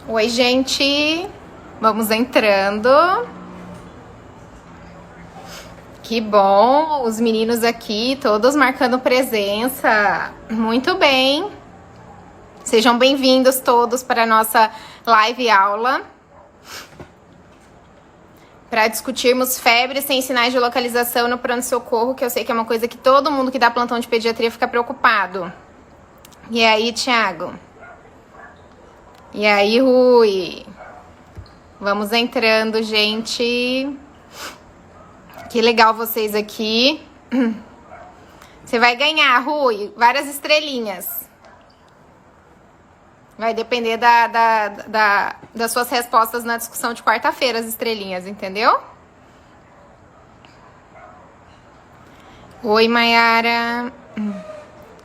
Oi, gente. Vamos entrando. Que bom, os meninos aqui, todos marcando presença. Muito bem. Sejam bem-vindos todos para a nossa live aula. Para discutirmos febre sem sinais de localização no pronto-socorro, que eu sei que é uma coisa que todo mundo que dá plantão de pediatria fica preocupado. E aí, Thiago? E aí, Rui? Vamos entrando, gente. Que legal vocês aqui. Você vai ganhar, Rui, várias estrelinhas. Vai depender das suas respostas na discussão de quarta-feira, as estrelinhas, entendeu? Oi, Mayara.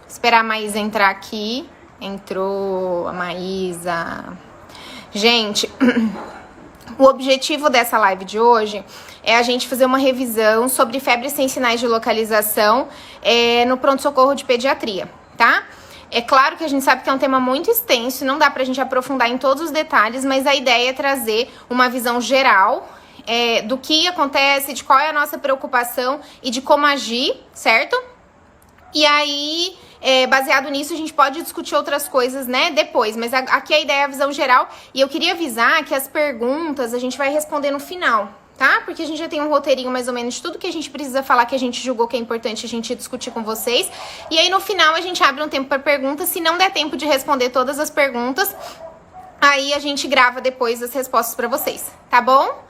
Esperar a Maísa entrar aqui. Entrou a Maísa. Gente, o objetivo dessa live de hoje é a gente fazer uma revisão sobre febre sem sinais de localização no pronto-socorro de pediatria, tá? É claro que a gente sabe que é um tema muito extenso, não dá pra gente aprofundar em todos os detalhes, mas a ideia é trazer uma visão geral do que acontece, de qual é a nossa preocupação e de como agir, certo? E aí, baseado nisso, a gente pode discutir outras coisas, né, depois. Mas aqui a ideia é a visão geral. E eu queria avisar que as perguntas a gente vai responder no final, tá? Porque a gente já tem um roteirinho mais ou menos de tudo que a gente precisa falar, que a gente julgou que é importante a gente discutir com vocês. E aí, no final, a gente abre um tempo para perguntas. Se não der tempo de responder todas as perguntas, aí a gente grava depois as respostas para vocês, tá bom?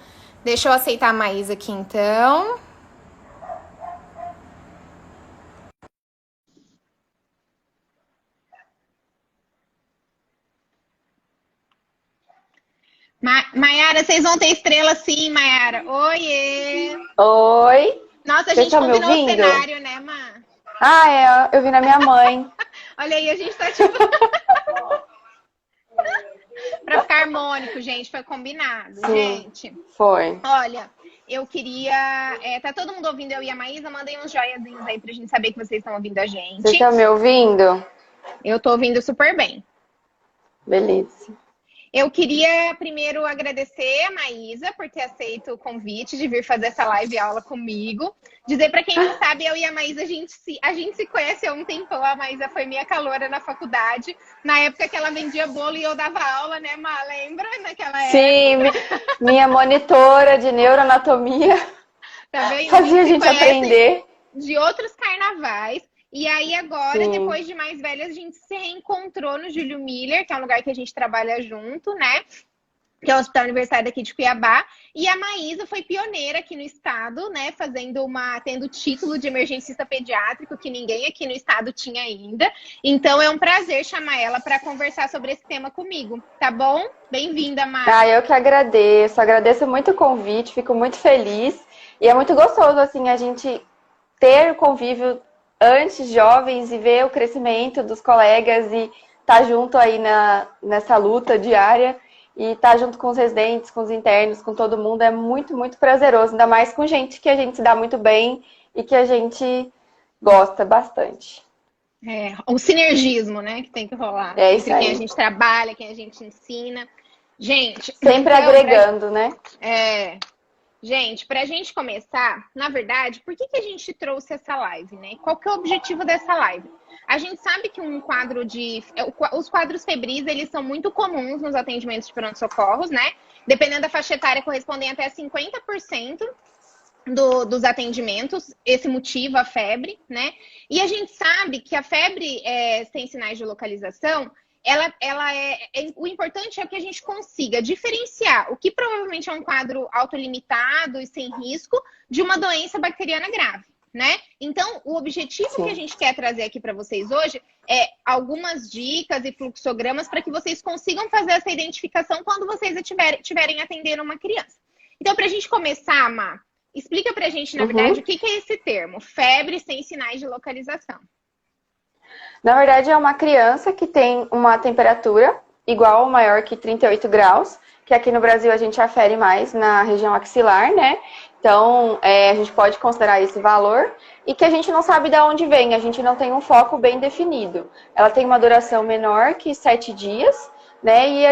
Deixa eu aceitar a Maísa aqui, então. Maiara, vocês vão ter estrela sim, Maiara. Oiê! Oi! Nossa, a gente combinou o cenário, né, Má? Ah, eu vi na minha mãe. Olha aí, a gente tá tipo... Pra ficar harmônico, gente, foi combinado, Sim, gente. Foi. Olha, eu queria... tá todo mundo ouvindo eu e a Maísa? Mandem uns joiazinhos aí pra gente saber que vocês estão ouvindo a gente. Vocês estão me ouvindo? Eu tô ouvindo super bem. Beleza. Eu queria primeiro agradecer a Maísa por ter aceito o convite de vir fazer essa live aula comigo. Dizer para quem não sabe, eu e a Maísa, a gente se conhece há um tempão. A Maísa foi minha caloura na faculdade, na época que ela vendia bolo e eu dava aula, né, Má? Lembra? Naquela época. Sim, minha monitora de neuroanatomia. Tá vendo? Fazia a gente aprender. De outros carnavais. E aí agora, depois de mais velhas, a gente se reencontrou no Júlio Miller, que é um lugar que a gente trabalha junto, né? Que é o Hospital Universitário daqui de Cuiabá. E a Maísa foi pioneira aqui no estado, né? Tendo título de emergencista pediátrico, que ninguém aqui no estado tinha ainda. Então é um prazer chamar ela para conversar sobre esse tema comigo, tá bom? Bem-vinda, Maísa. Eu que agradeço muito o convite, fico muito feliz. E é muito gostoso, assim, a gente ter o convívio antes, jovens, e ver o crescimento dos colegas e estar junto aí nessa luta diária e estar junto com os residentes, com os internos, com todo mundo é muito, muito prazeroso, ainda mais com gente que a gente se dá muito bem e que a gente gosta bastante. O sinergismo, né, que tem que rolar. É isso aí. Quem a gente trabalha, quem a gente ensina. Gente... Sempre então, agregando, né? Gente, pra gente começar, na verdade, por que a gente trouxe essa live, né? Qual que é o objetivo dessa live? A gente sabe que os quadros febris, eles são muito comuns nos atendimentos de pronto-socorros, né? Dependendo da faixa etária, correspondem até 50% dos atendimentos, esse motivo, a febre, né? E a gente sabe que a febre sem sinais de localização, o importante é que a gente consiga diferenciar o que provavelmente é um quadro autolimitado e sem risco de uma doença bacteriana grave, né? Então, o objetivo que a gente quer trazer aqui para vocês hoje é algumas dicas e fluxogramas para que vocês consigam fazer essa identificação quando vocês estiverem atendendo uma criança. Então, para a gente começar, Má, explica pra gente, na verdade, o que é esse termo, febre sem sinais de localização. Na verdade, é uma criança que tem uma temperatura igual ou maior que 38 graus, que aqui no Brasil a gente afere mais na região axilar, né? Então, a gente pode considerar esse valor e que a gente não sabe de onde vem, a gente não tem um foco bem definido. Ela tem uma duração menor que 7 dias, né? E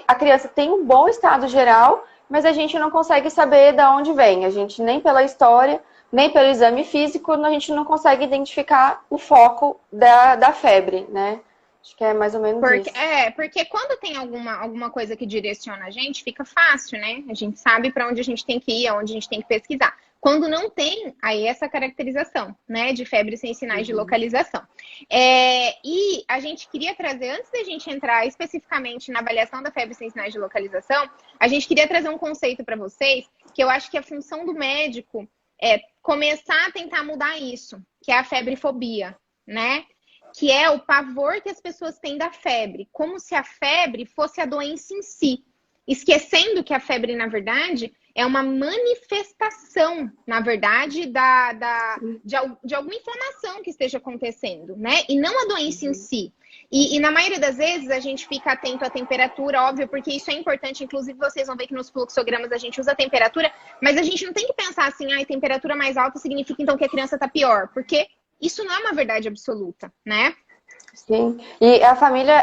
a criança tem um bom estado geral, mas a gente não consegue saber de onde vem. A gente nem pela história, nem pelo exame físico, a gente não consegue identificar o foco da febre, né? Acho que é mais ou menos Porque, isso. porque quando tem alguma coisa que direciona a gente, fica fácil, né? A gente sabe para onde a gente tem que ir, aonde a gente tem que pesquisar. Quando não tem, aí essa caracterização, né, de febre sem sinais de localização. E a gente queria trazer, antes da gente entrar especificamente na avaliação da febre sem sinais de localização, a gente queria trazer um conceito para vocês, que eu acho que a função do médico é começar a tentar mudar isso, que é a febrefobia, né? Que é o pavor que as pessoas têm da febre, como se a febre fosse a doença em si, esquecendo que a febre, na verdade, é uma manifestação, na verdade, de alguma inflamação que esteja acontecendo, né? E não a doença em si. E na maioria das vezes a gente fica atento à temperatura, óbvio, porque isso é importante. Inclusive, vocês vão ver que nos fluxogramas a gente usa a temperatura, mas a gente não tem que pensar assim, temperatura mais alta significa então que a criança está pior, porque isso não é uma verdade absoluta, né? Sim, e a família,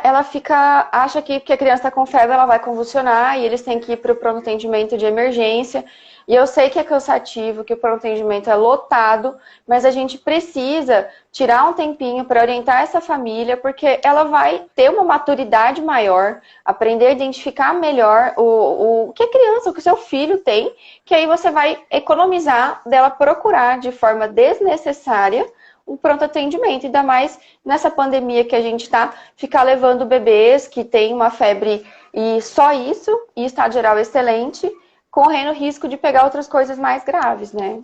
acha que porque a criança está com febre, ela vai convulsionar e eles têm que ir para o pronto atendimento de emergência. E eu sei que é cansativo, que o pronto atendimento é lotado, mas a gente precisa tirar um tempinho para orientar essa família, porque ela vai ter uma maturidade maior, aprender a identificar melhor o que a criança, o que o seu filho tem, que aí você vai economizar dela procurar de forma desnecessária o pronto atendimento, ainda mais nessa pandemia que a gente está, ficar levando bebês que têm uma febre e só isso, e estado geral excelente, correndo risco de pegar outras coisas mais graves, né?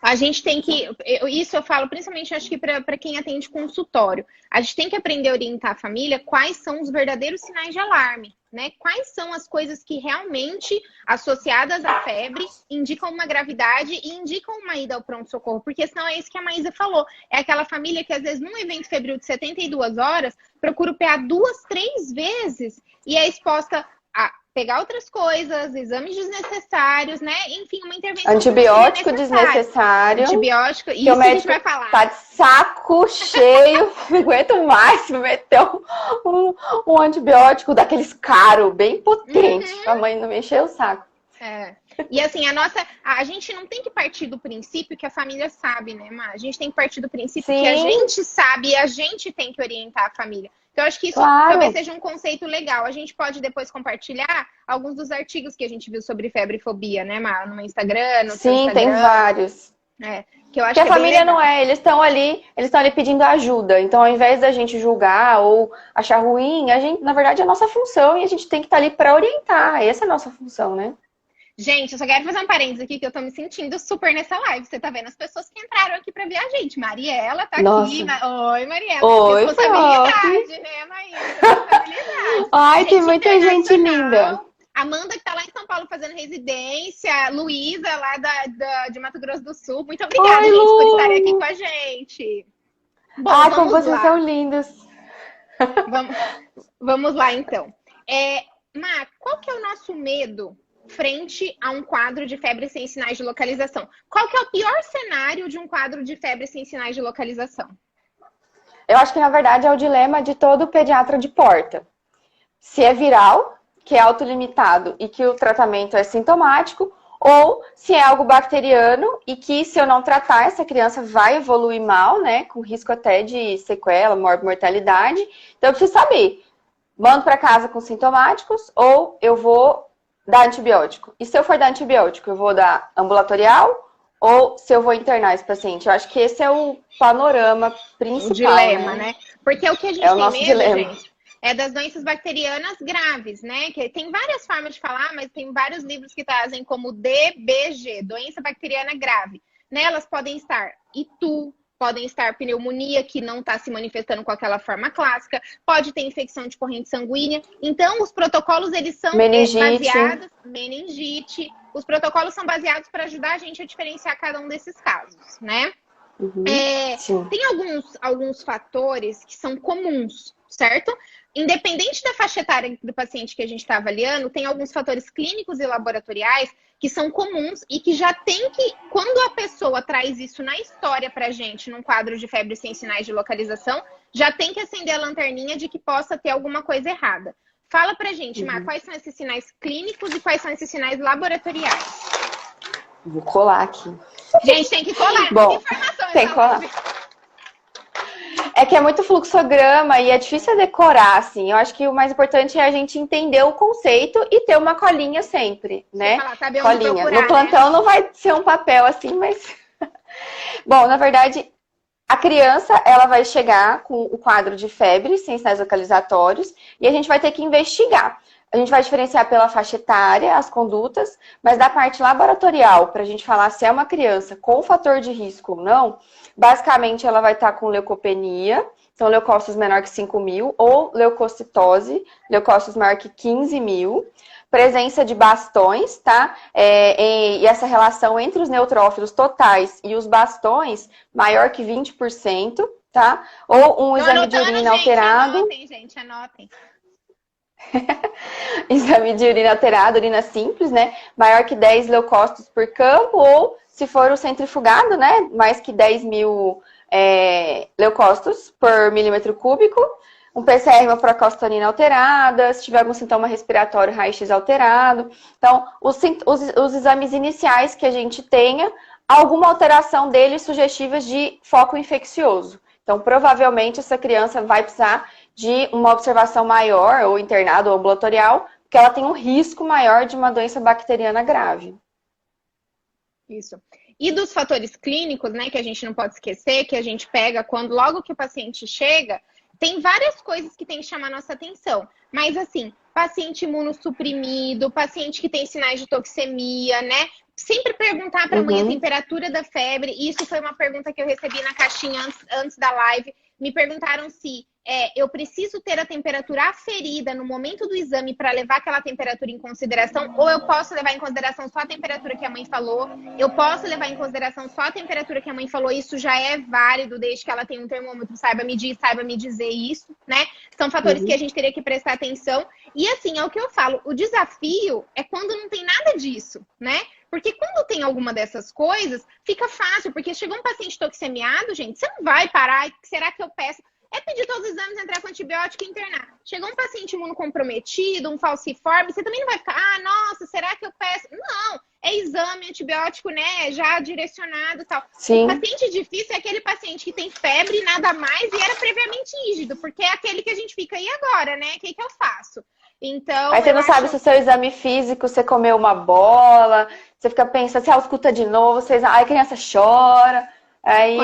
A gente tem que, isso eu falo principalmente, acho que para quem atende consultório, a gente tem que aprender a orientar a família quais são os verdadeiros sinais de alarme, né? Quais são as coisas que realmente, associadas à febre, indicam uma gravidade e indicam uma ida ao pronto-socorro, porque senão é isso que a Maísa falou, é aquela família que às vezes num evento febril de 72 horas, procura o PA 2, 3 vezes e é exposta a pegar outras coisas, exames desnecessários, né? Enfim, uma intervenção antibiótico desnecessário. Antibiótico, isso o que a gente vai falar. Tá de saco cheio, não aguento mais meter um antibiótico daqueles caros, bem potente, pra mãe não me encher o saco. E assim, a gente não tem que partir do princípio que a família sabe, né, Má? A gente tem que partir do princípio que a gente sabe e a gente tem que orientar a família. Então, eu acho que isso talvez seja um conceito legal. A gente pode depois compartilhar alguns dos artigos que a gente viu sobre febre e fobia, né, Má? No Instagram, no seu Instagram. Tem vários. Que eu acho que a família não eles estão ali pedindo ajuda. Então, ao invés da gente julgar ou achar ruim, na verdade, é a nossa função e a gente tem que estar ali para orientar. Essa é a nossa função, né? Gente, eu só quero fazer um parênteses aqui, que eu tô me sentindo super nessa live. Você tá vendo as pessoas que entraram aqui pra ver a gente. Mariela tá aqui. Oi, Mariela. Oi, responsabilidade, né, Maísa? Responsabilidade. Ai, tem muita gente linda. Amanda, que tá lá em São Paulo fazendo residência. Luísa, lá de Mato Grosso do Sul. Muito obrigada, gente, por estarem aqui com a gente. Bom, como vocês são lindos. Vamos lá, então. Má, qual que é o nosso medo frente a um quadro de febre sem sinais de localização? Qual que é o pior cenário de um quadro de febre sem sinais de localização? Eu acho que, na verdade, é o dilema de todo pediatra de porta. Se é viral, que é autolimitado e que o tratamento é sintomático, ou se é algo bacteriano e que, se eu não tratar, essa criança vai evoluir mal, né? Com risco até de sequela, mortalidade. Então, eu preciso saber, mando para casa com sintomáticos ou eu vou dar antibiótico? E se eu for dar antibiótico, eu vou dar ambulatorial ou se eu vou internar esse paciente? Eu acho que esse é o panorama principal. O dilema, né? Porque o que a gente tem medo, dilema. Gente, é das doenças bacterianas graves, né? Que tem várias formas de falar, mas tem vários livros que trazem como DBG, doença bacteriana grave. Nelas podem estar ITU, podem estar pneumonia, que não está se manifestando com aquela forma clássica, pode ter infecção de corrente sanguínea. Então, os protocolos, eles são baseados... Meningite. Os protocolos são baseados para ajudar a gente a diferenciar cada um desses casos, né? Tem alguns fatores que são comuns, certo? Independente da faixa etária do paciente que a gente está avaliando, tem alguns fatores clínicos e laboratoriais que são comuns e que já tem que, quando a pessoa traz isso na história pra gente, num quadro de febre sem sinais de localização, já tem que acender a lanterninha de que possa ter alguma coisa errada. Fala pra gente, Mar, quais são esses sinais clínicos e quais são esses sinais laboratoriais? Vou colar aqui. Gente, tem que colar. Bom, Informação tem que colar. É que é muito fluxograma e é difícil decorar, assim. Eu acho que o mais importante é a gente entender o conceito e ter uma colinha sempre, né? Falar, saber onde Colinha. procurar, No plantão né? não vai ser um papel assim, mas... Bom, na verdade, a criança, ela vai chegar com o quadro de febre, sem sinais localizatórios, e a gente vai ter que investigar. A gente vai diferenciar pela faixa etária, as condutas, mas da parte laboratorial, para a gente falar se é uma criança com fator de risco ou não, basicamente ela vai estar com leucopenia, então leucócitos menor que 5.000, ou leucocitose, leucócitos maior que 15.000, presença de bastões, tá? E essa relação entre os neutrófilos totais e os bastões maior que 20%, tá? Ou um exame de urina alterado. Anotem, gente, anotem. Exame de urina alterado, urina simples, né? Maior que 10 leucócitos por campo, ou se for o centrifugado, né? Mais que 10.000 leucócitos por milímetro cúbico. Um PCR, uma procalcitonina alterada, se tiver algum sintoma respiratório, raio-x alterado. Então, os exames iniciais que a gente tenha, alguma alteração deles sugestivas de foco infeccioso. Então, provavelmente, essa criança vai precisar de uma observação maior, ou internado, ou ambulatorial, porque ela tem um risco maior de uma doença bacteriana grave. Isso. E dos fatores clínicos, né, que a gente não pode esquecer, que a gente pega quando logo que o paciente chega, tem várias coisas que tem que chamar nossa atenção. Mas, assim, paciente imunossuprimido, paciente que tem sinais de toxemia, né? Sempre perguntar para a mãe a temperatura da febre. Isso foi uma pergunta que eu recebi na caixinha antes da live. Me perguntaram se eu preciso ter a temperatura aferida no momento do exame para levar aquela temperatura em consideração, ou eu posso levar em consideração só a temperatura que a mãe falou. Eu posso levar em consideração só a temperatura que a mãe falou. Isso já é válido, desde que ela tenha um termômetro, saiba me dizer isso, né? São fatores que a gente teria que prestar atenção. E assim, é o que eu falo, o desafio é quando não tem nada disso, né? Porque quando tem alguma dessas coisas, fica fácil, porque chegou um paciente toxemiado, gente, você não vai parar, será que eu peço? É pedir todos os exames, entrar com antibiótico e internar. Chegou um paciente imunocomprometido, um falciforme, você também não vai ficar, nossa, será que eu peço? Não, é exame, antibiótico, né, já direcionado e tal. Sim. O paciente difícil é aquele paciente que tem febre, nada mais, e era previamente rígido, porque é aquele que a gente fica, e agora, né, o que eu faço? Então, aí você não sabe se o seu exame físico, você comeu uma bola, você fica pensando, se escuta de novo, aí a criança chora. Aí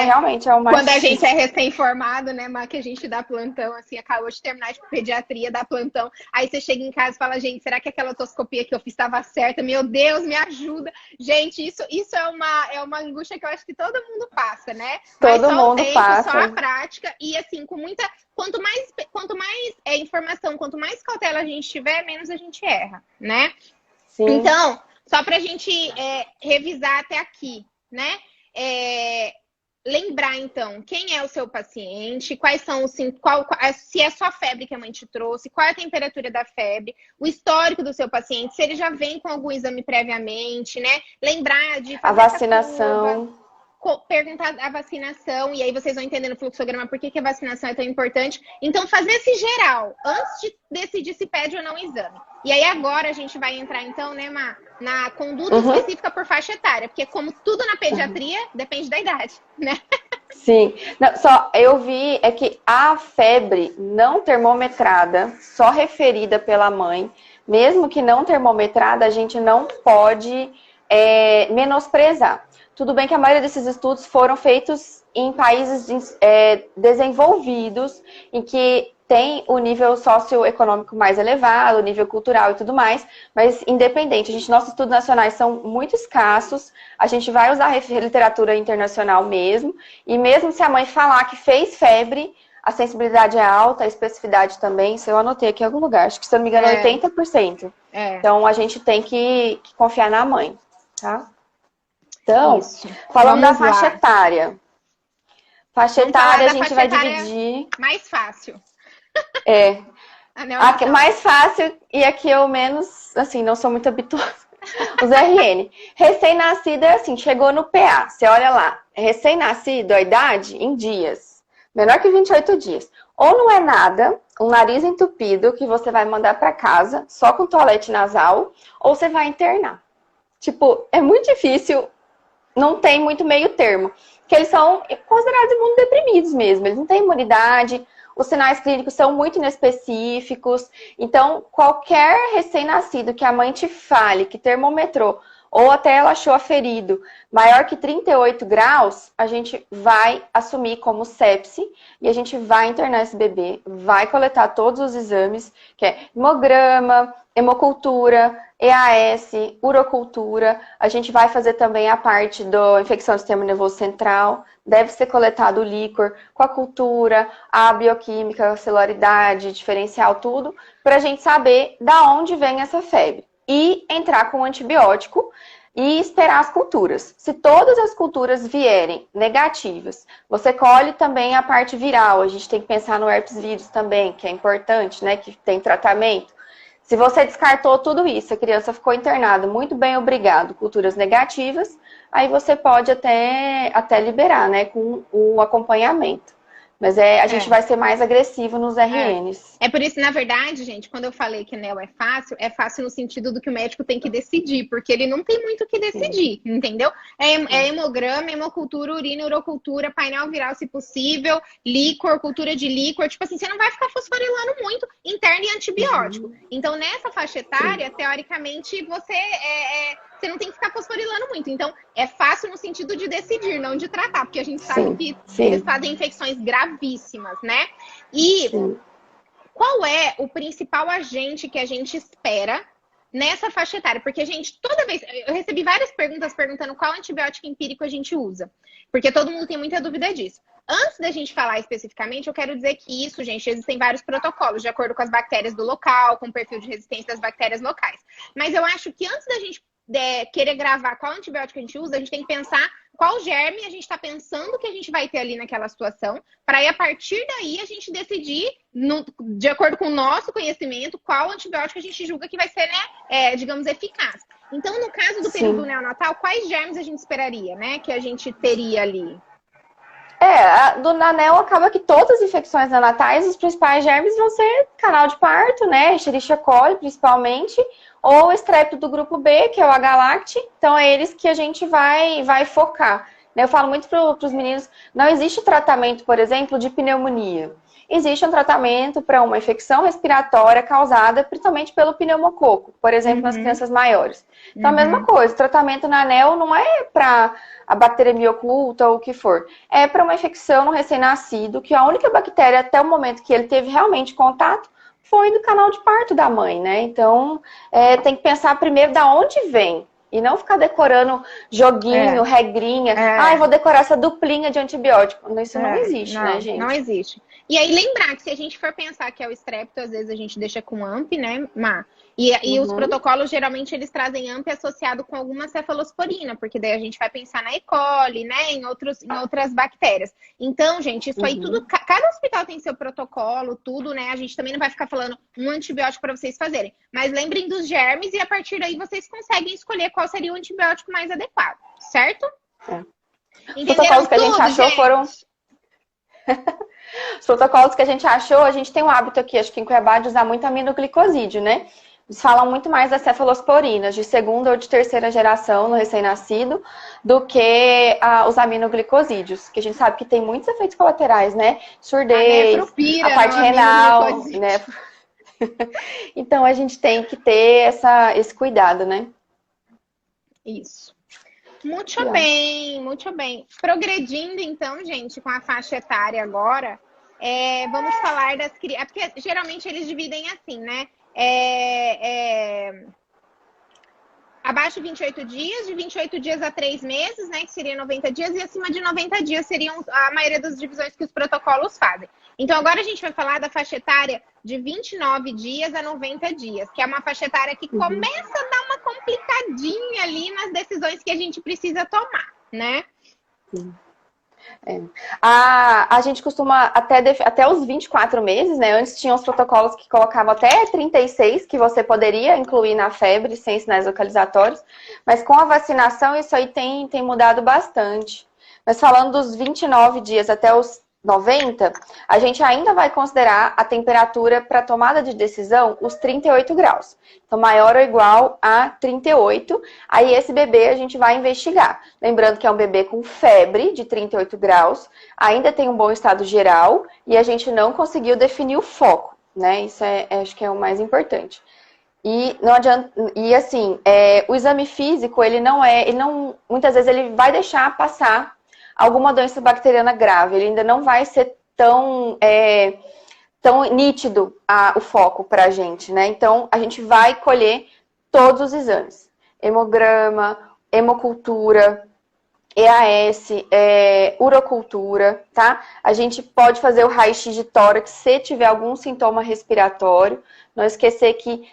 realmente é o mais... Quando a gente é recém-formado, né, Má, que a gente dá plantão, assim, acabou de terminar de pediatria, dá plantão, aí você chega em casa e fala, gente, será que aquela otoscopia que eu fiz estava certa? Meu Deus, me ajuda. Gente, isso é uma angústia que eu acho que todo mundo passa, né? Todo mundo passa. Só a prática, e assim, com muita... Quanto mais informação, quanto mais cautela a gente tiver, menos a gente erra, né? Sim. Então, só pra gente revisar até aqui, né? Lembrar, então, quem é o seu paciente, quais são os se é só febre que a mãe te trouxe, qual é a temperatura da febre, o histórico do seu paciente, se ele já vem com algum exame previamente, né? Lembrar de fazer a vacinação. Perguntar a vacinação, e aí vocês vão entender no fluxograma por que a vacinação é tão importante. Então, fazer esse geral, antes de decidir se pede ou não o exame. E aí agora a gente vai entrar, então, né, Má, na conduta específica por faixa etária, porque como tudo na pediatria, depende da idade, né? Sim. Não, eu vi que a febre não termometrada, só referida pela mãe, mesmo que não termometrada, a gente não pode menosprezar. Tudo bem que a maioria desses estudos foram feitos em países desenvolvidos, em que tem o nível socioeconômico mais elevado, o nível cultural e tudo mais, mas independente, nossos estudos nacionais são muito escassos, a gente vai usar literatura internacional mesmo, e mesmo se a mãe falar que fez febre, a sensibilidade é alta, a especificidade também, se eu anotei aqui em algum lugar, acho que se eu não me engano é 80%. Então a gente tem que confiar na mãe, tá? Então, falando da faixa etária. Faixa etária a gente vai dividir... Mais fácil. A mais fácil e a que eu menos, assim, não sou muito habituada. Os RN. Recém-nascido é assim, chegou no PA. Você olha lá, recém-nascido, a idade, em dias. Menor que 28 dias. Ou não é nada, um nariz entupido que você vai mandar para casa só com toalete nasal, ou você vai internar. Tipo, é muito difícil, não tem muito meio termo. Porque eles são considerados imunodeprimidos mesmo, eles não têm imunidade, os sinais clínicos são muito inespecíficos. Então, qualquer recém-nascido que a mãe te fale que termometrou ou até ela achou aferido maior que 38 graus, a gente vai assumir como sepse e a gente vai internar esse bebê, vai coletar todos os exames, que é hemograma, hemocultura, EAS, urocultura. A gente vai fazer também a parte da infecção do sistema nervoso central. Deve ser coletado o líquor com a cultura, a bioquímica, a celularidade, diferencial, tudo, para a gente saber da onde vem essa febre. E entrar com antibiótico e esperar as culturas. Se todas as culturas vierem negativas, você colhe também a parte viral. A gente tem que pensar no herpes vírus também, que é importante, né? Que tem tratamento. Se você descartou tudo isso, a criança ficou internada, muito bem, obrigado, culturas negativas, aí você pode até liberar, né? Com o acompanhamento. Mas a gente vai ser mais agressivo nos RNs. É por isso, na verdade, gente, quando eu falei que NEL é fácil no sentido do que o médico tem que decidir, porque ele não tem muito o que decidir, entendeu? É hemograma, hemocultura, urina, urocultura, painel viral, se possível, líquor, cultura de líquor. Tipo assim, você não vai ficar fosforilando muito, interno e antibiótico. Então, nessa faixa etária, teoricamente, você não tem que ficar fosforilando muito. Então, é fácil no sentido de decidir, não de tratar, porque a gente sabe que eles fazem infecções gravíssimas, né? E qual é o principal agente que a gente espera nessa faixa etária? Porque, gente, toda vez... Eu recebi várias perguntas perguntando qual antibiótico empírico a gente usa. Porque todo mundo tem muita dúvida disso. Antes da gente falar especificamente, eu quero dizer que isso, gente, existem vários protocolos, de acordo com as bactérias do local, com o perfil de resistência das bactérias locais. Mas eu acho que antes da gente querer gravar qual antibiótico a gente usa, a gente tem que pensar qual germe a gente está pensando que a gente vai ter ali naquela situação, para aí, a partir daí, a gente decidir, de acordo com o nosso conhecimento, qual antibiótico a gente julga que vai ser, né, digamos, eficaz. Então, no caso do período neonatal, quais germes a gente esperaria, né, que a gente teria ali? Do Nanel acaba que todas as infecções neonatais, os principais germes vão ser canal de parto, né, Escherichia coli, principalmente, ou o estrepto do grupo B, que é o H-Lact. Então, é eles que a gente vai focar. Eu falo muito para os meninos, não existe tratamento, por exemplo, de pneumonia. Existe um tratamento para uma infecção respiratória causada principalmente pelo pneumococo, por exemplo, nas crianças maiores. Então, a mesma coisa, o tratamento na ANEL não é para a bacteremia oculta ou o que for. É para uma infecção no recém-nascido, que a única bactéria até o momento que ele teve realmente contato foi do canal de parto da mãe, né? Então, tem que pensar primeiro da onde vem. E não ficar decorando joguinho, regrinha. Eu vou decorar essa duplinha de antibiótico. Isso não existe, né, gente? Não existe. E aí, lembrar que se a gente for pensar que é o estrepto, às vezes a gente deixa com AMP, né, Má? E os protocolos, geralmente, eles trazem AMP associado com alguma cefalosporina, porque daí a gente vai pensar na E. coli, né, em outras bactérias. Então, gente, isso aí tudo... Cada hospital tem seu protocolo, tudo, né? A gente também não vai ficar falando um antibiótico para vocês fazerem. Mas lembrem dos germes e, a partir daí, vocês conseguem escolher qual seria o antibiótico mais adequado, certo? Os protocolos que a gente achou foram... Os protocolos que a gente achou, a gente tem um hábito aqui, acho que em Cuiabá, de usar muito aminoglicosídeo, né? Eles falam muito mais das cefalosporinas, de segunda ou de terceira geração no recém-nascido, do que os aminoglicosídeos, que a gente sabe que tem muitos efeitos colaterais, né? Surdez, a parte renal, né? Então, a gente tem que ter esse cuidado, né? Isso. Muito bem, muito bem. Progredindo, então, gente, com a faixa etária agora, vamos falar das crianças. Porque geralmente eles dividem assim, né? Abaixo de 28 dias, de 28 dias a 3 meses, né? Que seria 90 dias, e acima de 90 dias seriam a maioria das divisões que os protocolos fazem. Então, agora a gente vai falar da faixa etária de 29 dias a 90 dias, que é uma faixa etária que começa a dar uma complicadinha ali nas decisões que a gente precisa tomar, né? A gente costuma até os 24 meses, né? Antes tinham os protocolos que colocavam até 36, que você poderia incluir na febre sem sinais localizatórios, mas com a vacinação isso aí tem mudado bastante. Mas falando dos 29 dias até os 90, a gente ainda vai considerar a temperatura para tomada de decisão os 38 graus. Então, maior ou igual a 38. Aí, esse bebê a gente vai investigar. Lembrando que é um bebê com febre de 38 graus, ainda tem um bom estado geral e a gente não conseguiu definir o foco, né? Isso acho que é o mais importante. E não adianta, e assim, o exame físico, muitas vezes ele vai deixar passar alguma doença bacteriana grave, ele ainda não vai ser tão nítido o foco para a gente, né? Então, a gente vai colher todos os exames. Hemograma, hemocultura, EAS, urocultura, tá? A gente pode fazer o raio-x de tórax se tiver algum sintoma respiratório. Não esquecer que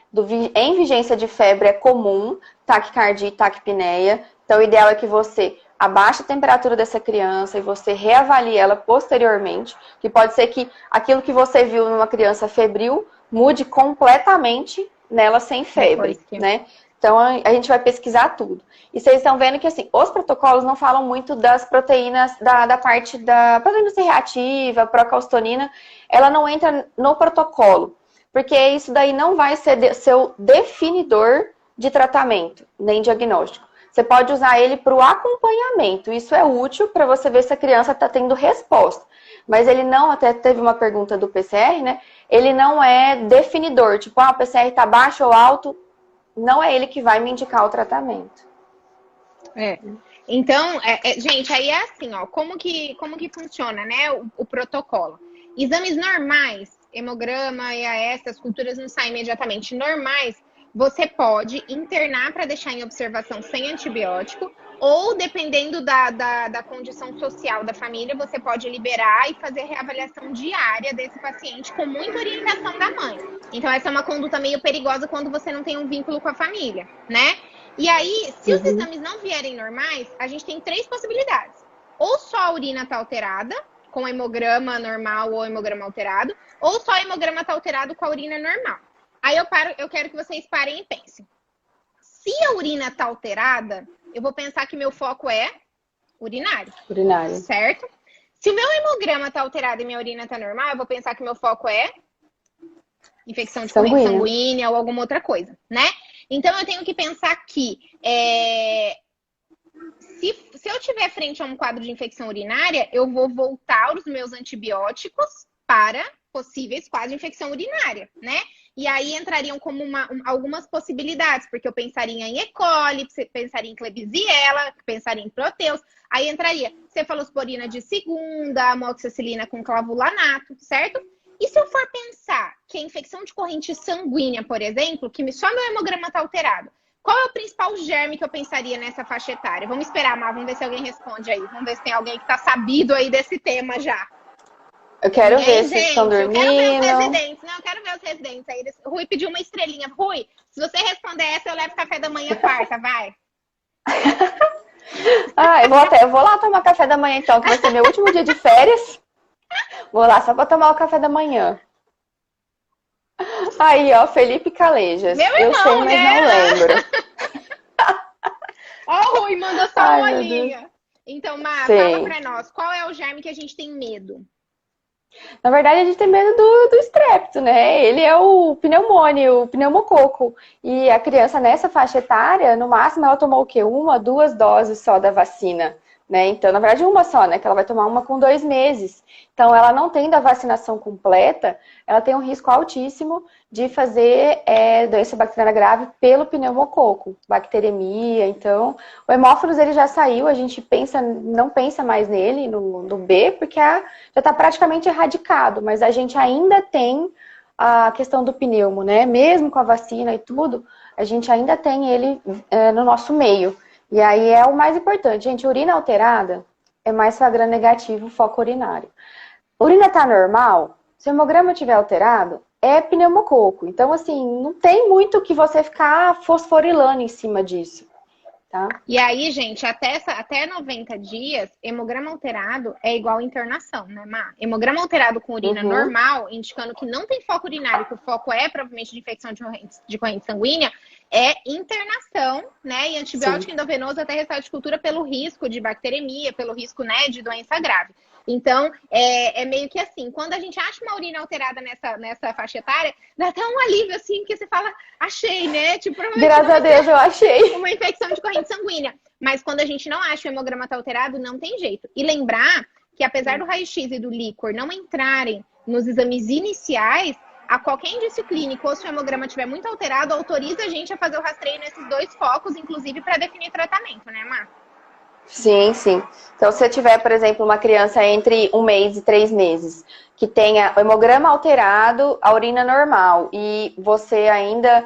em vigência de febre é comum taquicardia e taquipneia. Então, o ideal é que você abaixe a temperatura dessa criança e você reavalie ela posteriormente, que pode ser que aquilo que você viu numa criança febril mude completamente nela sem febre, né? Então, a gente vai pesquisar tudo. E vocês estão vendo que, assim, os protocolos não falam muito das proteínas, da parte da proteína C reativa, procalcitonina, ela não entra no protocolo, porque isso daí não vai ser seu definidor de tratamento, nem diagnóstico. Você pode usar ele para o acompanhamento. Isso é útil para você ver se a criança está tendo resposta. Mas ele não, até teve uma pergunta do PCR, né? Ele não é definidor, tipo, o PCR está baixo ou alto, não é ele que vai me indicar o tratamento. Então, gente, aí é assim, ó, como que funciona, né, o protocolo? Exames normais, hemograma, EAS, as culturas não saem imediatamente normais, você pode internar para deixar em observação sem antibiótico, ou dependendo da condição social da família, você pode liberar e fazer reavaliação diária desse paciente com muita orientação da mãe. Então, essa é uma conduta meio perigosa quando você não tem um vínculo com a família, né? E aí, se os exames não vierem normais, a gente tem 3 possibilidades. Ou só a urina está alterada, com hemograma normal ou hemograma alterado, ou só a hemograma está alterado com a urina normal. Aí eu quero que vocês parem e pensem. Se a urina está alterada, eu vou pensar que meu foco é urinário. Urinário. Certo? Se o meu hemograma está alterado e minha urina está normal, eu vou pensar que meu foco é infecção de corrente sanguínea ou alguma outra coisa, né? Então, eu tenho que pensar que se eu tiver frente a um quadro de infecção urinária, eu vou voltar os meus antibióticos para possíveis quadros de infecção urinária, né? E aí entrariam como algumas possibilidades, porque eu pensaria em E. coli, pensaria em Klebsiella, pensaria em Proteus. Aí entraria cefalosporina de segunda, amoxicilina com clavulanato, certo? E se eu for pensar que a infecção de corrente sanguínea, por exemplo, que só meu hemograma está alterado, qual é o principal germe que eu pensaria nessa faixa etária? Vamos esperar, Má, vamos ver se alguém responde aí. Vamos ver se tem alguém que está sabido aí desse tema já. Eu quero ver se estão dormindo. Eu quero ver os residentes. Não, eu quero ver os residentes aí. Rui pediu uma estrelinha. Rui, se você responder essa, eu levo café da manhã quarta, vai. Eu vou lá tomar café da manhã então, que vai ser meu último dia de férias. Vou lá só para tomar o café da manhã. Aí, ó, Felipe Calejas. Meu irmão, eu sei, mas né? não lembro. Ó, o Rui mandou só uma linha. Então, Má, fala pra nós, qual é o germe que a gente tem medo? Na verdade, a gente tem medo do estrepto, né? Ele é o pneumônio, o pneumococo. E a criança nessa faixa etária, no máximo, ela tomou o quê? 1, 2 doses só da vacina, né? Então, na verdade, uma só, né? Que ela vai tomar uma com 2 meses. Então, ela não tendo a vacinação completa, ela tem um risco altíssimo de fazer doença bacteriana grave pelo pneumococo, bacteremia. Então, o hemófilos ele já saiu, a gente não pensa mais nele, no B, porque já está praticamente erradicado, mas a gente ainda tem a questão do pneumo, né? Mesmo com a vacina e tudo, a gente ainda tem ele no nosso meio. E aí é o mais importante, gente, urina alterada é mais gram negativo, foco urinário. Urina tá normal, se o hemograma estiver alterado, é pneumococo. Então, assim, não tem muito que você ficar fosforilando em cima disso, tá? E aí, gente, até 90 dias, hemograma alterado é igual internação, né, Má? Hemograma alterado com urina normal, indicando que não tem foco urinário, que o foco é provavelmente de infecção de corrente sanguínea, é internação, né? E antibiótico endovenoso até restado de cultura pelo risco de bacteremia, pelo risco, né, de doença grave. Então, é meio que assim, quando a gente acha uma urina alterada nessa faixa etária, dá até um alívio, assim, que você fala, achei, né? Tipo, Graças a Deus, eu achei. uma infecção de corrente sanguínea. Mas quando a gente não acha o hemograma tá alterado, não tem jeito. E lembrar que apesar do raio-x e do líquor não entrarem nos exames iniciais, a qualquer indício clínico ou se o hemograma estiver muito alterado, autoriza a gente a fazer o rastreio nesses dois focos, inclusive para definir tratamento, né, Mar? Sim, sim. Então, se tiver, por exemplo, uma criança entre 1 mês e 3 meses, que tenha o hemograma alterado, a urina normal, e você ainda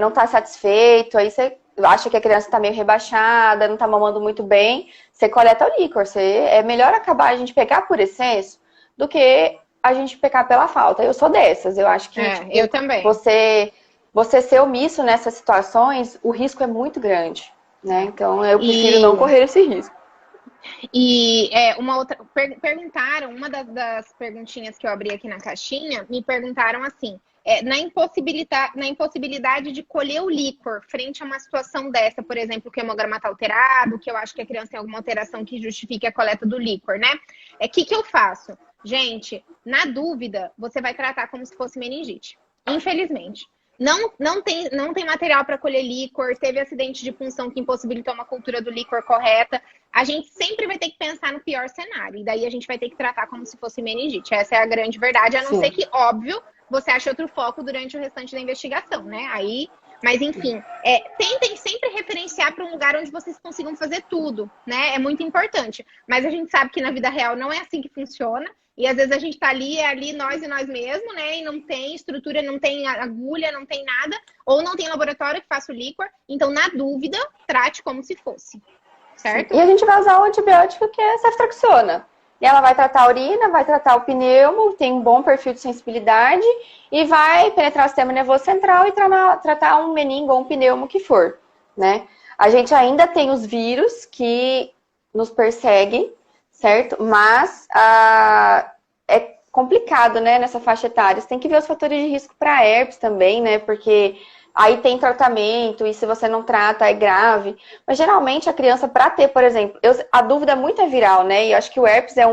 não está satisfeito, aí você acha que a criança está meio rebaixada, não está mamando muito bem, você coleta o líquor. É melhor acabar a gente pegar por excesso do que a gente pecar pela falta. Eu sou dessas. Eu acho que tipo, eu também. Você ser omisso nessas situações, o risco é muito grande, né? Então eu prefiro não correr esse risco. E uma outra perguntaram, uma das perguntinhas que eu abri aqui na caixinha, me perguntaram assim, na impossibilidade de colher o líquor frente a uma situação dessa, por exemplo, que o hemograma está alterado, que eu acho que a criança tem alguma alteração que justifique a coleta do líquor, né? Que eu faço? Gente, na dúvida, você vai tratar como se fosse meningite. Infelizmente. Não tem material para colher líquor, teve acidente de punção que impossibilitou uma cultura do líquor correta. A gente sempre vai ter que pensar no pior cenário. E daí a gente vai ter que tratar como se fosse meningite. Essa é a grande verdade, a não ser que, óbvio, você ache outro foco durante o restante da investigação, né? Mas enfim, tentem sempre referenciar para um lugar onde vocês consigam fazer tudo, né? É muito importante. Mas a gente sabe que na vida real não é assim que funciona. E às vezes a gente tá ali nós e nós mesmos, né? E não tem estrutura, não tem agulha, não tem nada. Ou não tem laboratório que faça o líquor. Então, na dúvida, trate como se fosse. Certo? E a gente vai usar o antibiótico que é a ceftriaxona. E ela vai tratar a urina, vai tratar o pneumo, tem um bom perfil de sensibilidade e vai penetrar o sistema nervoso central e tratar um meningo ou um pneumo que for, né? A gente ainda tem os vírus que nos perseguem, certo? Mas é complicado, né, nessa faixa etária. Você tem que ver os fatores de risco para herpes também, né? Porque aí tem tratamento e se você não trata é grave. Mas geralmente a criança, para ter, por exemplo, a dúvida muito é viral, né? E eu acho que o herpes é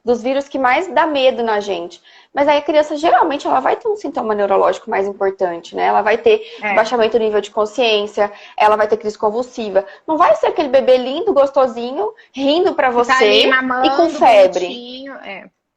dos vírus que mais dá medo na gente. Mas aí a criança, geralmente, ela vai ter um sintoma neurológico mais importante, né? Ela vai ter baixamento do nível de consciência, ela vai ter crise convulsiva. Não vai ser aquele bebê lindo, gostosinho, rindo pra você tá ali, mamando, e com febre. Bonitinho,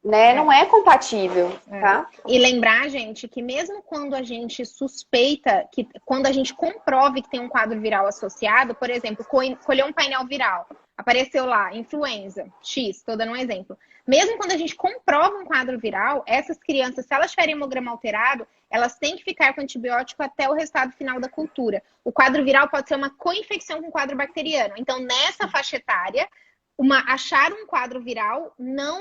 né? Não é compatível, tá? E lembrar, gente, que mesmo quando a gente suspeita, quando a gente comprove que tem um quadro viral associado, por exemplo, colheu um painel viral, apareceu lá, influenza, X, tô dando um exemplo. Mesmo quando a gente comprova um quadro viral, essas crianças, se elas tiverem hemograma alterado, elas têm que ficar com antibiótico até o resultado final da cultura. O quadro viral pode ser uma co-infecção com quadro bacteriano. Então, nessa faixa etária, achar um quadro viral não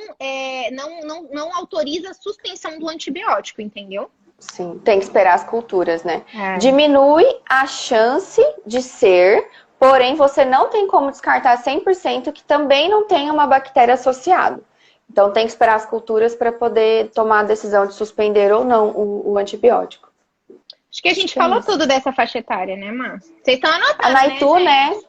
autoriza a suspensão do antibiótico, entendeu? Sim, tem que esperar as culturas, né? Diminui a chance de ser, porém você não tem como descartar 100% que também não tem uma bactéria associada. Então tem que esperar as culturas para poder tomar a decisão de suspender ou não o antibiótico. Acho que a gente falou tudo dessa faixa etária, né, Márcia? Vocês estão anotando, a Naitu, né?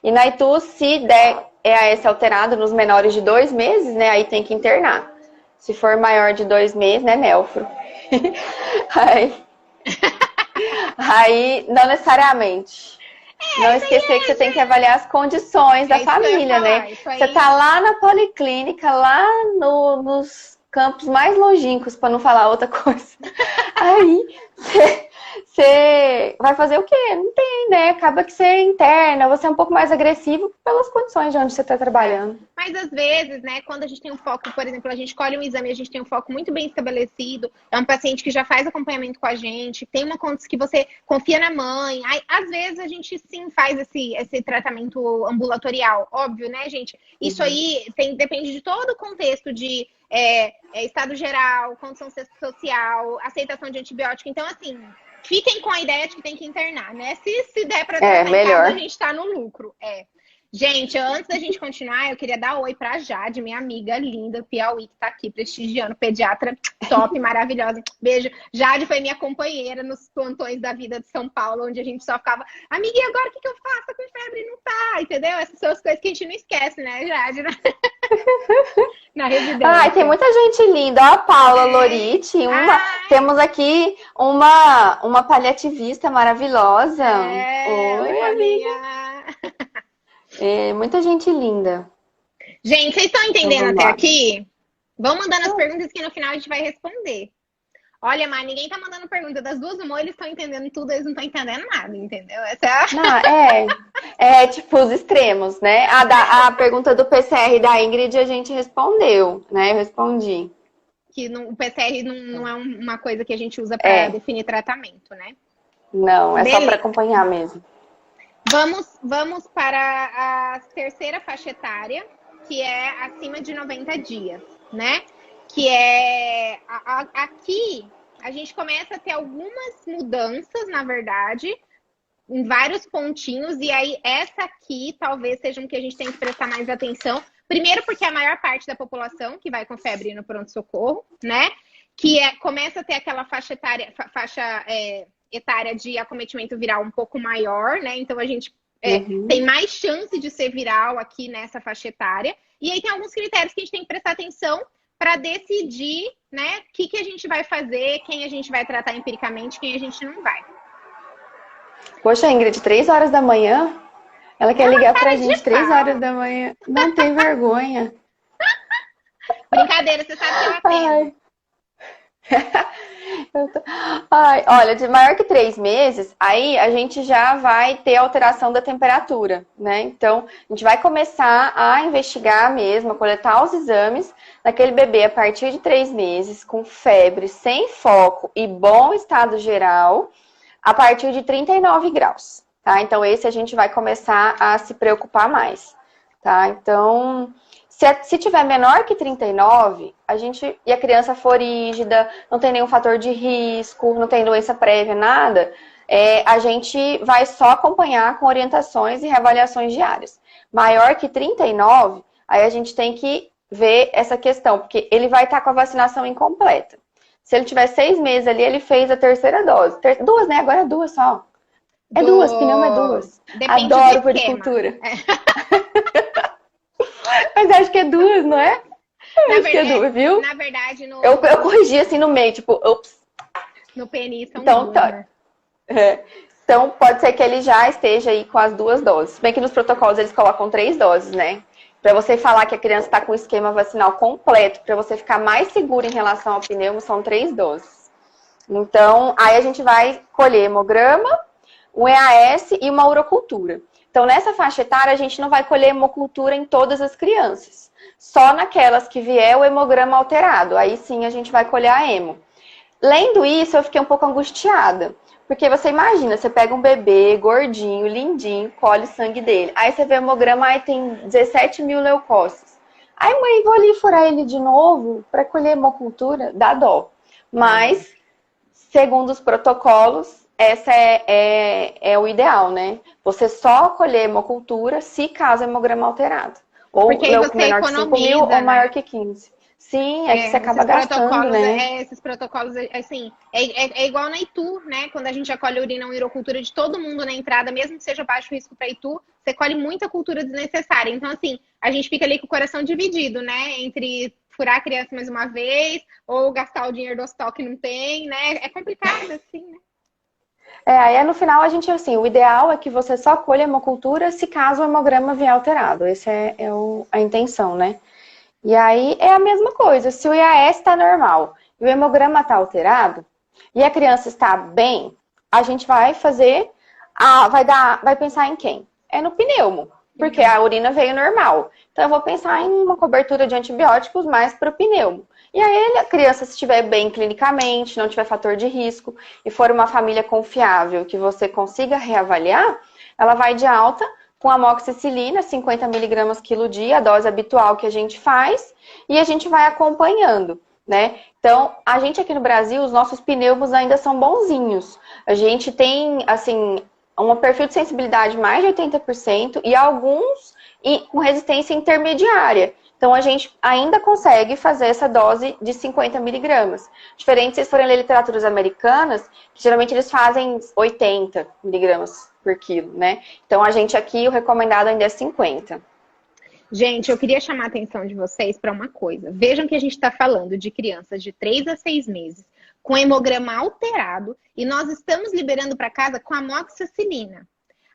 E na Itu, se der EAS alterado nos menores de 2 meses, né, aí tem que internar. Se for maior de 2 meses, né, Nelfro? aí, não necessariamente. Não esquecer que você tem que avaliar as condições da família, né? Você tá lá na policlínica, lá nos campos mais longínquos, para não falar outra coisa. Aí, você vai fazer o quê? Não tem, né? Acaba que você interna, você é um pouco mais agressivo pelas condições de onde você está trabalhando. Mas às vezes, né, quando a gente tem um foco, por exemplo, a gente escolhe um exame e a gente tem um foco muito bem estabelecido, é um paciente que já faz acompanhamento com a gente, tem uma condição que você confia na mãe, aí, às vezes a gente sim faz esse tratamento ambulatorial, óbvio, né, gente? Isso aí depende de todo o contexto de estado geral, condição social, aceitação de antibiótico. Então, assim, fiquem com a ideia de que tem que internar, né? Se der para tratar em casa, a gente tá no lucro. Gente, antes da gente continuar, eu queria dar oi pra Jade, minha amiga linda, Piauí, que tá aqui prestigiando, pediatra top, maravilhosa. Beijo. Jade foi minha companheira nos plantões da vida de São Paulo, onde a gente só ficava, amiga, e agora o que eu faço? Tô com febre? Não tá, entendeu? Essas são as coisas que a gente não esquece, né, Jade? Na residência. Ai, tem muita gente linda. Ó, a Paula Lorite. Temos aqui uma paliativista maravilhosa. Oi, amiga. Muita gente linda. Gente, vocês estão entendendo Então, até aqui? Vão mandando as perguntas que no final a gente vai responder. Olha, mas ninguém tá mandando pergunta. Das duas, uma, eles estão entendendo tudo, eles não estão entendendo nada, entendeu? Essa é a... tipo os extremos, né? A pergunta do PCR da Ingrid a gente respondeu, né? Eu respondi. Que o PCR não é uma coisa que a gente usa para definir tratamento, né? Não, é só para acompanhar mesmo. Vamos para a terceira faixa etária, que é acima de 90 dias, né? Que é... Aqui, a gente começa a ter algumas mudanças, na verdade, em vários pontinhos, e aí essa aqui talvez seja um que a gente tem que prestar mais atenção. Primeiro porque é a maior parte da população que vai com febre no pronto-socorro, né? Que começa a ter aquela faixa etária de acometimento viral um pouco maior, né? Então a gente tem mais chance de ser viral aqui nessa faixa etária. E aí tem alguns critérios que a gente tem que prestar atenção para decidir, né, o que a gente vai fazer, quem a gente vai tratar empiricamente, quem a gente não vai. Poxa, Ingrid, 3 horas da manhã? Ela quer ligar pra gente 3 horas da manhã. Não tem vergonha. Brincadeira, você sabe que eu atendo. Olha, de maior que 3 meses, aí a gente já vai ter alteração da temperatura, né? Então, a gente vai começar a investigar mesmo, a coletar os exames daquele bebê a partir de 3 meses, com febre, sem foco e bom estado geral, a partir de 39 graus, tá? Então, esse a gente vai começar a se preocupar mais, tá? Então... Se tiver menor que 39, e a criança for rígida, não tem nenhum fator de risco, não tem doença prévia, nada, a gente vai só acompanhar com orientações e reavaliações diárias. Maior que 39, aí a gente tem que ver essa questão, porque ele vai estar com a vacinação incompleta. Se ele tiver 6 meses ali, ele fez a terceira dose. 2, né? Agora é 2 só. É 2, pneu é 2. Depende Adoro puericultura. Mas acho que é 2, não é? Acho que é 2, viu? Na verdade, eu corrigi assim no meio, tipo, ups. No PNI são então, 2, tá. né? Então, pode ser que ele já esteja aí com as 2 doses. Se bem que nos protocolos eles colocam 3 doses, né? Pra você falar que a criança está com o esquema vacinal completo, pra você ficar mais seguro em relação ao pneumo, são 3 doses. Então, aí a gente vai colher hemograma, um EAS e uma urocultura. Então, nessa faixa etária, a gente não vai colher hemocultura em todas as crianças. Só naquelas que vier o hemograma alterado. Aí sim a gente vai colher a hemo. Lendo isso, eu fiquei um pouco angustiada. Porque você imagina, você pega um bebê gordinho, lindinho, colhe sangue dele. Aí você vê o hemograma, aí tem 17 mil leucócitos. Aí, mãe, vou ali furar ele de novo para colher hemocultura? Dá dó. Mas, segundo os protocolos, essa é o ideal, né? Você só colher hemocultura se caso hemograma alterado. Ou menor que 5 mil, né? Ou maior que 15. Sim, que você acaba gastando, né? Esses protocolos, assim, é igual na Itu, né? Quando a gente acolhe urina ou urocultura de todo mundo na entrada, mesmo que seja baixo risco para Itu, você colhe muita cultura desnecessária. Então, assim, a gente fica ali com o coração dividido, né? Entre furar a criança mais uma vez, ou gastar o dinheiro do hospital que não tem, né? É complicado, assim, né? Aí no final a gente, assim, o ideal é que você só colha hemocultura se caso o hemograma vier alterado. Essa é a intenção, né? E aí é a mesma coisa, se o IAS está normal e o hemograma está alterado e a criança está bem, a gente vai fazer, vai pensar em quem? É no pneumo, porque a urina veio normal. Então eu vou pensar em uma cobertura de antibióticos mais para o pneumo. E aí a criança, se estiver bem clinicamente, não tiver fator de risco e for uma família confiável que você consiga reavaliar, ela vai de alta com amoxicilina, 50 mg quilo dia, a dose habitual que a gente faz, e a gente vai acompanhando, né? Então, a gente aqui no Brasil, os nossos pneumos ainda são bonzinhos. A gente tem, assim, um perfil de sensibilidade mais de 80% e alguns e com resistência intermediária. Então, a gente ainda consegue fazer essa dose de 50 miligramas. Diferente se vocês forem ler literaturas americanas, que geralmente eles fazem 80 miligramas por quilo, né? Então, a gente aqui, o recomendado ainda é 50. Gente, eu queria chamar a atenção de vocês para uma coisa. Vejam que a gente está falando de crianças de 3 a 6 meses com hemograma alterado e nós estamos liberando para casa com amoxicilina.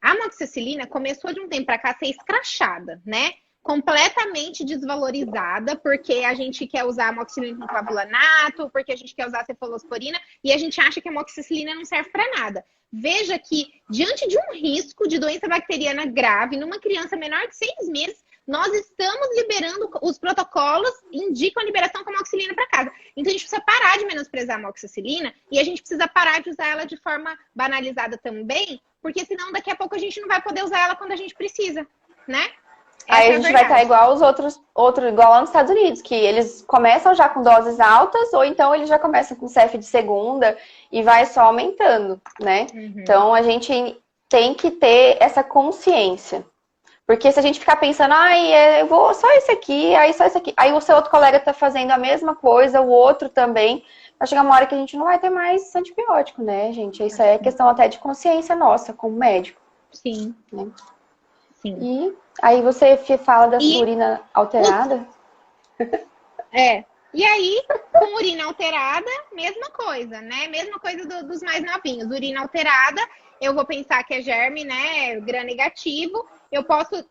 A amoxicilina começou de um tempo para cá a ser escrachada, né? Completamente desvalorizada, porque a gente quer usar amoxicilina com clavulanato, porque a gente quer usar cefalosporina e a gente acha que a amoxicilina não serve para nada. Veja que, diante de um risco de doença bacteriana grave numa criança menor de 6 meses, nós estamos liberando, os protocolos indicam a liberação com amoxicilina para casa. Então, a gente precisa parar de menosprezar a amoxicilina e a gente precisa parar de usar ela de forma banalizada também, porque senão daqui a pouco a gente não vai poder usar ela quando a gente precisa, né? Aí a gente vai estar igual os outros, igual lá nos Estados Unidos, que eles começam já com doses altas, ou então eles já começam com CEF de segunda e vai só aumentando, né? Então a gente tem que ter essa consciência. Porque se a gente ficar pensando, eu vou só esse aqui, aí só esse aqui, aí o seu outro colega tá fazendo a mesma coisa, o outro também, vai chegar uma hora que a gente não vai ter mais antibiótico, né, gente? Isso aí é questão até de consciência nossa, como médico. Sim. Né? Sim. E aí você fala da sua urina alterada? E aí, com urina alterada, mesma coisa, né? Mesma coisa dos mais novinhos. Urina alterada, eu vou pensar que é germe, né? Gram negativo. Eu posso,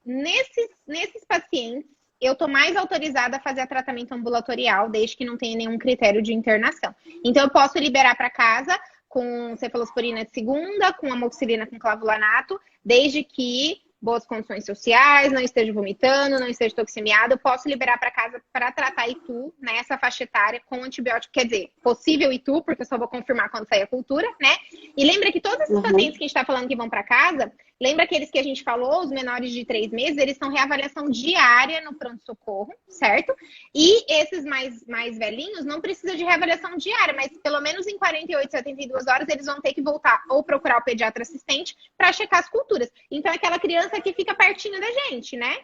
nesses pacientes, eu tô mais autorizada a fazer tratamento ambulatorial, desde que não tenha nenhum critério de internação. Então, eu posso liberar para casa com cefalosporina de segunda, com amoxicilina com clavulanato, desde que boas condições sociais, não esteja vomitando, não esteja toxemiado, eu posso liberar para casa para tratar ITU nessa faixa etária com antibiótico, quer dizer, possível ITU, porque eu só vou confirmar quando sair a cultura, né? E lembra que todos esses pacientes que a gente está falando que vão para casa, lembra aqueles que a gente falou, os menores de 3 meses, eles são reavaliação diária no pronto-socorro, certo? E esses mais velhinhos não precisam de reavaliação diária, mas pelo menos em 48, 72 horas eles vão ter que voltar ou procurar o pediatra assistente para checar as culturas. Então, é aquela criança que fica pertinho da gente, né?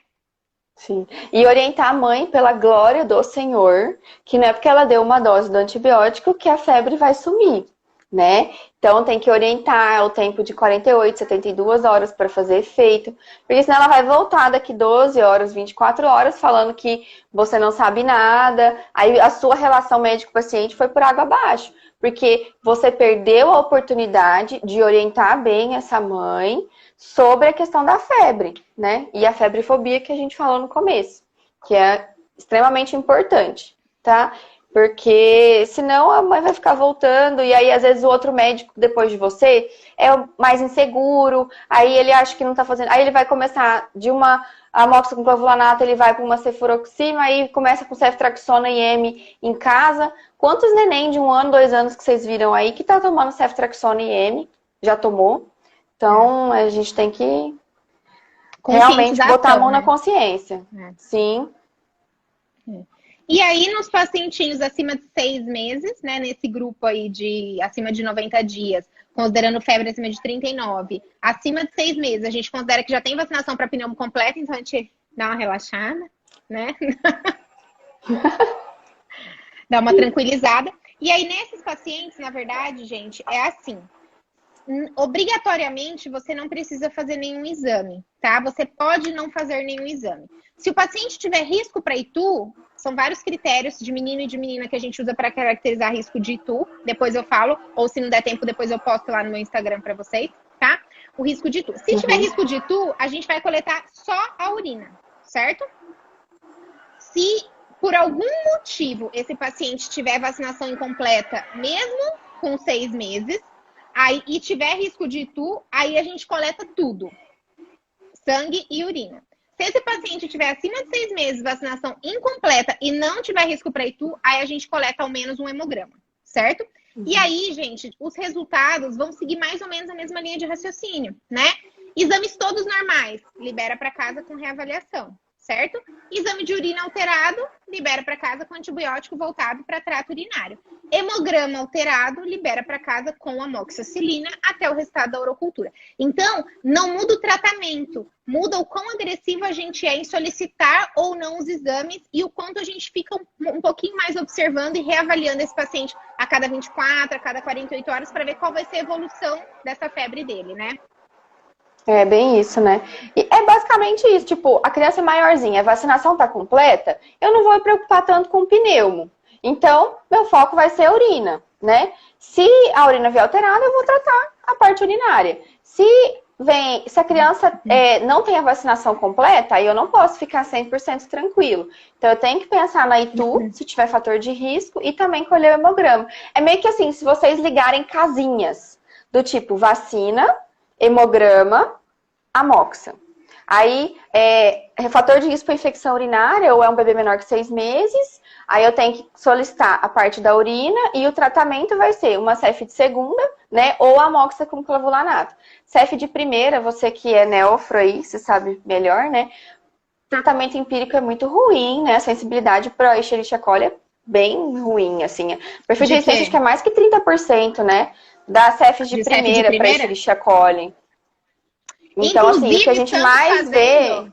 Sim. E orientar a mãe pela glória do Senhor, que não é porque ela deu uma dose do antibiótico que a febre vai sumir, né? Então tem que orientar o tempo de 48, 72 horas para fazer efeito, porque senão ela vai voltar daqui 12 horas, 24 horas falando que você não sabe nada, aí a sua relação médico-paciente foi por água abaixo, porque você perdeu a oportunidade de orientar bem essa mãe sobre a questão da febre, né? E a febrefobia que a gente falou no começo, que é extremamente importante, tá? Porque senão a mãe vai ficar voltando e aí às vezes o outro médico depois de você é mais inseguro, aí ele acha que não tá fazendo, aí ele vai começar de uma amoxicilina com clavulanato, ele vai para uma cefuroxima, aí começa com ceftriaxona IM em casa. Quantos neném de 1 ano, 2 anos que vocês viram aí que tá tomando ceftriaxona IM? Já tomou? Então, a gente tem que realmente botar a mão na consciência. Sim. E aí, nos pacientinhos acima de 6 meses, né, nesse grupo aí de acima de 90 dias, considerando febre acima de 39, acima de 6 meses, a gente considera que já tem vacinação para pneumo completa, então a gente dá uma relaxada, né? Dá uma tranquilizada. E aí, nesses pacientes, na verdade, gente, é assim. Obrigatoriamente, você não precisa fazer nenhum exame, tá? Você pode não fazer nenhum exame. Se o paciente tiver risco para ITU, são vários critérios de menino e de menina que a gente usa para caracterizar risco de ITU. Depois eu falo, ou se não der tempo, depois eu posto lá no meu Instagram para vocês, tá? O risco de ITU. Se tiver risco de ITU, a gente vai coletar só a urina, certo? Se por algum motivo esse paciente tiver vacinação incompleta, mesmo com 6 meses, aí, e tiver risco de ITU, aí a gente coleta tudo. Sangue e urina. Se esse paciente tiver acima de 6 meses, vacinação incompleta e não tiver risco para ITU, aí a gente coleta ao menos um hemograma, certo? E aí, gente, os resultados vão seguir mais ou menos a mesma linha de raciocínio, né? Exames todos normais, libera para casa com reavaliação, certo? Exame de urina alterado, libera para casa com antibiótico voltado para trato urinário. Hemograma alterado, libera para casa com amoxicilina até o resultado da urocultura. Então, não muda o tratamento, muda o quão agressivo a gente é em solicitar ou não os exames e o quanto a gente fica um pouquinho mais observando e reavaliando esse paciente a cada 24, a cada 48 horas para ver qual vai ser a evolução dessa febre dele, né? É bem isso, né? E é basicamente isso, tipo, a criança é maiorzinha, a vacinação tá completa, eu não vou me preocupar tanto com o pneumo. Então, meu foco vai ser a urina, né? Se a urina vier alterada, eu vou tratar a parte urinária. Se a criança não tem a vacinação completa, aí eu não posso ficar 100% tranquilo. Então, eu tenho que pensar na ITU, se tiver fator de risco, e também colher o hemograma. É meio que assim, se vocês ligarem casinhas do tipo vacina, hemograma, amoxa. Aí, fator de risco para infecção urinária, ou é um bebê menor que 6 meses, aí eu tenho que solicitar a parte da urina e o tratamento vai ser uma CEF de segunda, né, ou amoxa com clavulanato. CEF de primeira, você que é neófro aí, você sabe melhor, né, o tratamento empírico é muito ruim, né, a sensibilidade para Escherichia coli é bem ruim, assim. O perfil de resistência acho que é mais que 30%, né, da CEF de primeira para Escherichia coli. Então, inclusive, assim, o que a gente mais vê...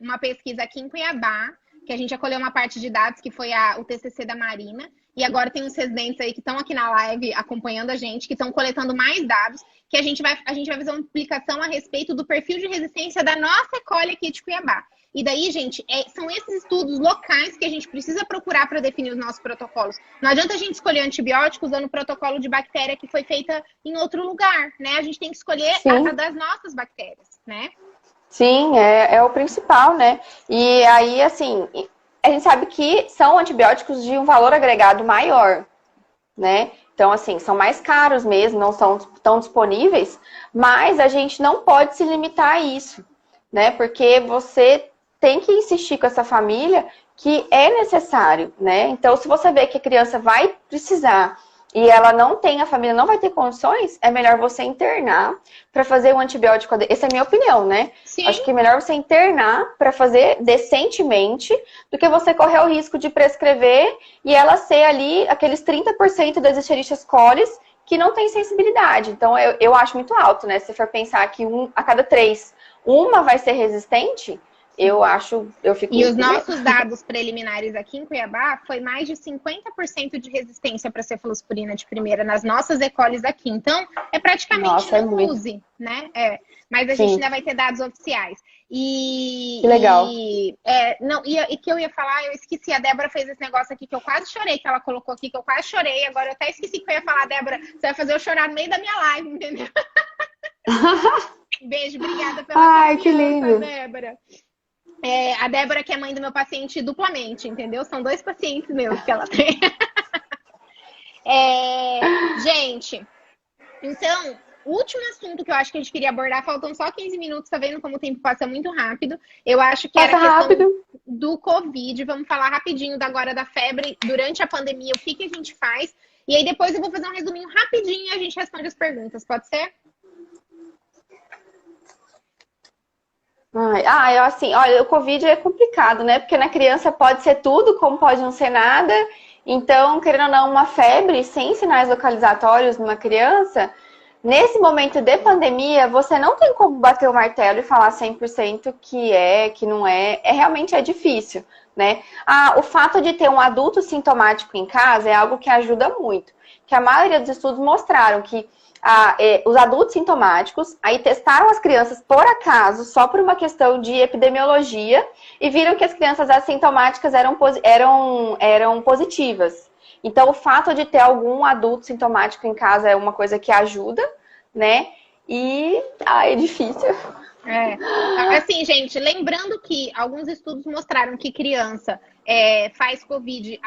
uma pesquisa aqui em Cuiabá, que a gente acolheu uma parte de dados, que foi o TCC da Marina, e agora tem uns residentes aí que estão aqui na live acompanhando a gente, que estão coletando mais dados, que a gente vai fazer uma explicação a respeito do perfil de resistência da nossa E. coli aqui de Cuiabá. E daí, gente, são esses estudos locais que a gente precisa procurar para definir os nossos protocolos. Não adianta a gente escolher antibiótico usando o protocolo de bactéria que foi feita em outro lugar, né? A gente tem que escolher a das nossas bactérias, né? Sim, é o principal, né? E aí, assim, a gente sabe que são antibióticos de um valor agregado maior, né? Então, assim, são mais caros mesmo, não são tão disponíveis, mas a gente não pode se limitar a isso, né? Porque você tem que insistir com essa família que é necessário, né? Então, se você vê que a criança vai precisar e ela não tem, a família não vai ter condições, é melhor você internar para fazer um antibiótico. Essa é a minha opinião, né? Sim. Acho que é melhor você internar para fazer decentemente do que você correr o risco de prescrever e ela ser ali aqueles 30% das Escherichia coli que não tem sensibilidade. Então, eu acho muito alto, né? Se for pensar que a cada 3, uma vai ser resistente, eu fico... E os nossos dados preliminares aqui em Cuiabá foi mais de 50% de resistência para cefalosporina de primeira nas nossas E. colis aqui. Então, é praticamente não use, né? Mas a gente ainda vai ter dados oficiais. Que legal. E que eu ia falar, eu esqueci, a Débora fez esse negócio aqui que eu quase chorei, que ela colocou aqui, que eu quase chorei. Agora eu até esqueci que eu ia falar, Débora, você vai fazer eu chorar no meio da minha live, entendeu? Beijo, obrigada pela confiança, que lindo, Débora. A Débora, que é mãe do meu paciente duplamente, entendeu? São 2 pacientes meus que ela tem. Gente, então, o último assunto que eu acho que a gente queria abordar, faltam só 15 minutos, tá vendo como o tempo passa muito rápido. Eu acho que era a questão do Covid. Vamos falar rapidinho agora da febre durante a pandemia, o que a gente faz. E aí depois eu vou fazer um resuminho rapidinho e a gente responde as perguntas, pode ser? Olha, o Covid é complicado, né? Porque na criança pode ser tudo, como pode não ser nada. Então, querendo ou não, uma febre sem sinais localizatórios numa criança, nesse momento de pandemia, você não tem como bater o martelo e falar 100% que não é. Realmente é difícil, né? O fato de ter um adulto sintomático em casa é algo que ajuda muito. Que a maioria dos estudos mostraram que os adultos sintomáticos, aí testaram as crianças por acaso, só por uma questão de epidemiologia, e viram que as crianças assintomáticas eram positivas. Então, o fato de ter algum adulto sintomático em casa é uma coisa que ajuda, né? E é difícil. Assim, gente, lembrando que alguns estudos mostraram que criança faz Covid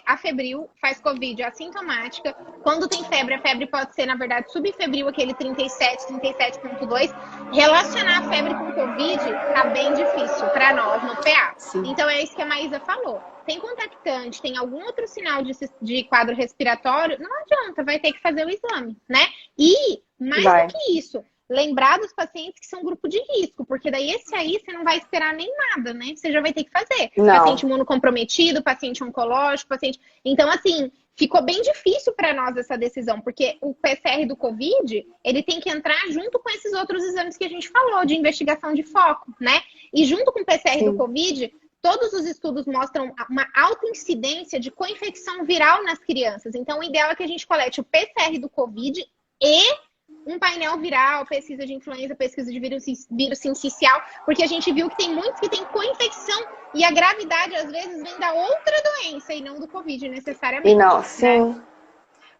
afebril, faz Covid assintomática. Quando tem febre, a febre pode ser, na verdade, subfebril, aquele 37, 37,2. Relacionar a febre com Covid tá bem difícil para nós no PA. Sim. Então, é isso que a Maísa falou. Tem contactante, tem algum outro sinal de quadro respiratório, não adianta, vai ter que fazer o exame, né? E, mais do que isso, lembrar dos pacientes que são grupo de risco, porque daí esse aí você não vai esperar nem nada, né? Você já vai ter que fazer. Não. Paciente imunocomprometido, paciente oncológico, paciente... Então, assim, ficou bem difícil para nós essa decisão, porque o PCR do COVID, ele tem que entrar junto com esses outros exames que a gente falou, de investigação de foco, né? E junto com o PCR do COVID, todos os estudos mostram uma alta incidência de co-infecção viral nas crianças. Então, o ideal é que a gente colete o PCR do COVID e um painel viral, pesquisa de influenza, pesquisa de vírus sincicial, porque a gente viu que tem muitos que têm co-infecção e a gravidade, às vezes, vem da outra doença e não do COVID, necessariamente. E não, sim.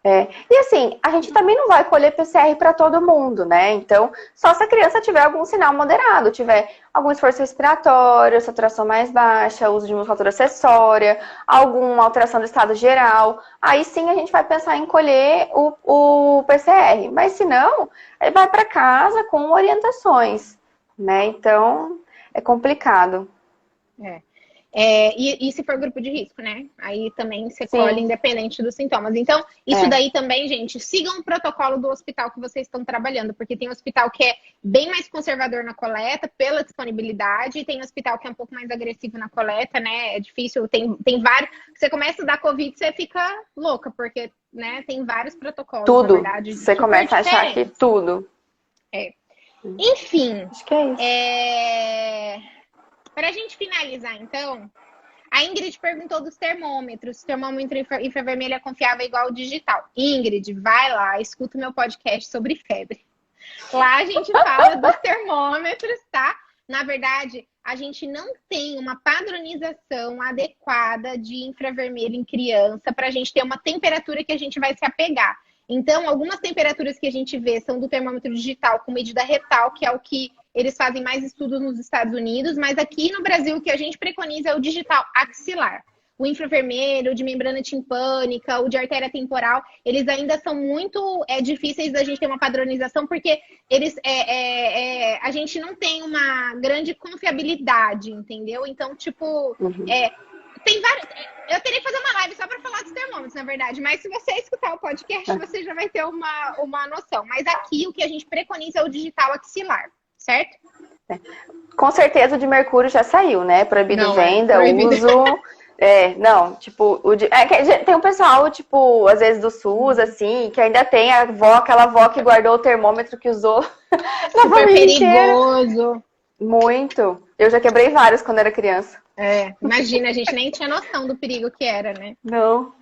Né? E assim, a gente também não vai colher PCR para todo mundo, né? Então, só se a criança tiver algum sinal moderado, tiver algum esforço respiratório, saturação mais baixa, uso de musculatura acessória, alguma alteração do estado geral, aí sim a gente vai pensar em colher o PCR. Mas se não, ele vai para casa com orientações, né? Então, é complicado. E se for grupo de risco, né? Aí também você colhe independente dos sintomas. Então, isso daí também, gente, sigam o protocolo do hospital que vocês estão trabalhando, porque tem hospital que é bem mais conservador na coleta, pela disponibilidade, e tem hospital que é um pouco mais agressivo na coleta, né? É difícil, tem vários. Você começa a dar Covid, você fica louca, porque, né, tem vários protocolos, tudo. Na verdade. Você começa a achar que tudo. Enfim. Acho que é isso. Para a gente finalizar, então, a Ingrid perguntou dos termômetros. Termômetro infravermelho é confiável igual ao digital. Ingrid, vai lá, escuta o meu podcast sobre febre. Lá a gente fala dos termômetros, tá? Na verdade, a gente não tem uma padronização adequada de infravermelho em criança para a gente ter uma temperatura que a gente vai se apegar. Então, algumas temperaturas que a gente vê são do termômetro digital com medida retal, que é o que eles fazem mais estudos nos Estados Unidos, mas aqui no Brasil o que a gente preconiza é o digital axilar. O infravermelho, o de membrana timpânica, o de artéria temporal, eles ainda são muito difíceis da gente ter uma padronização, porque eles, a gente não tem uma grande confiabilidade, entendeu? Então, tipo, tem vários... Eu teria que fazer uma live só para falar dos termômetros, na verdade, mas se você escutar o podcast, você já vai ter uma noção. Mas aqui o que a gente preconiza é o digital axilar, certo? Com certeza o de mercúrio já saiu, né? Proibido venda, uso... não, tipo, tem um pessoal, tipo, às vezes do SUS, assim, que ainda tem aquela avó que guardou o termômetro que usou. Super perigoso. Muito. Eu já quebrei vários quando era criança. Imagina, a gente nem tinha noção do perigo que era, né? Não.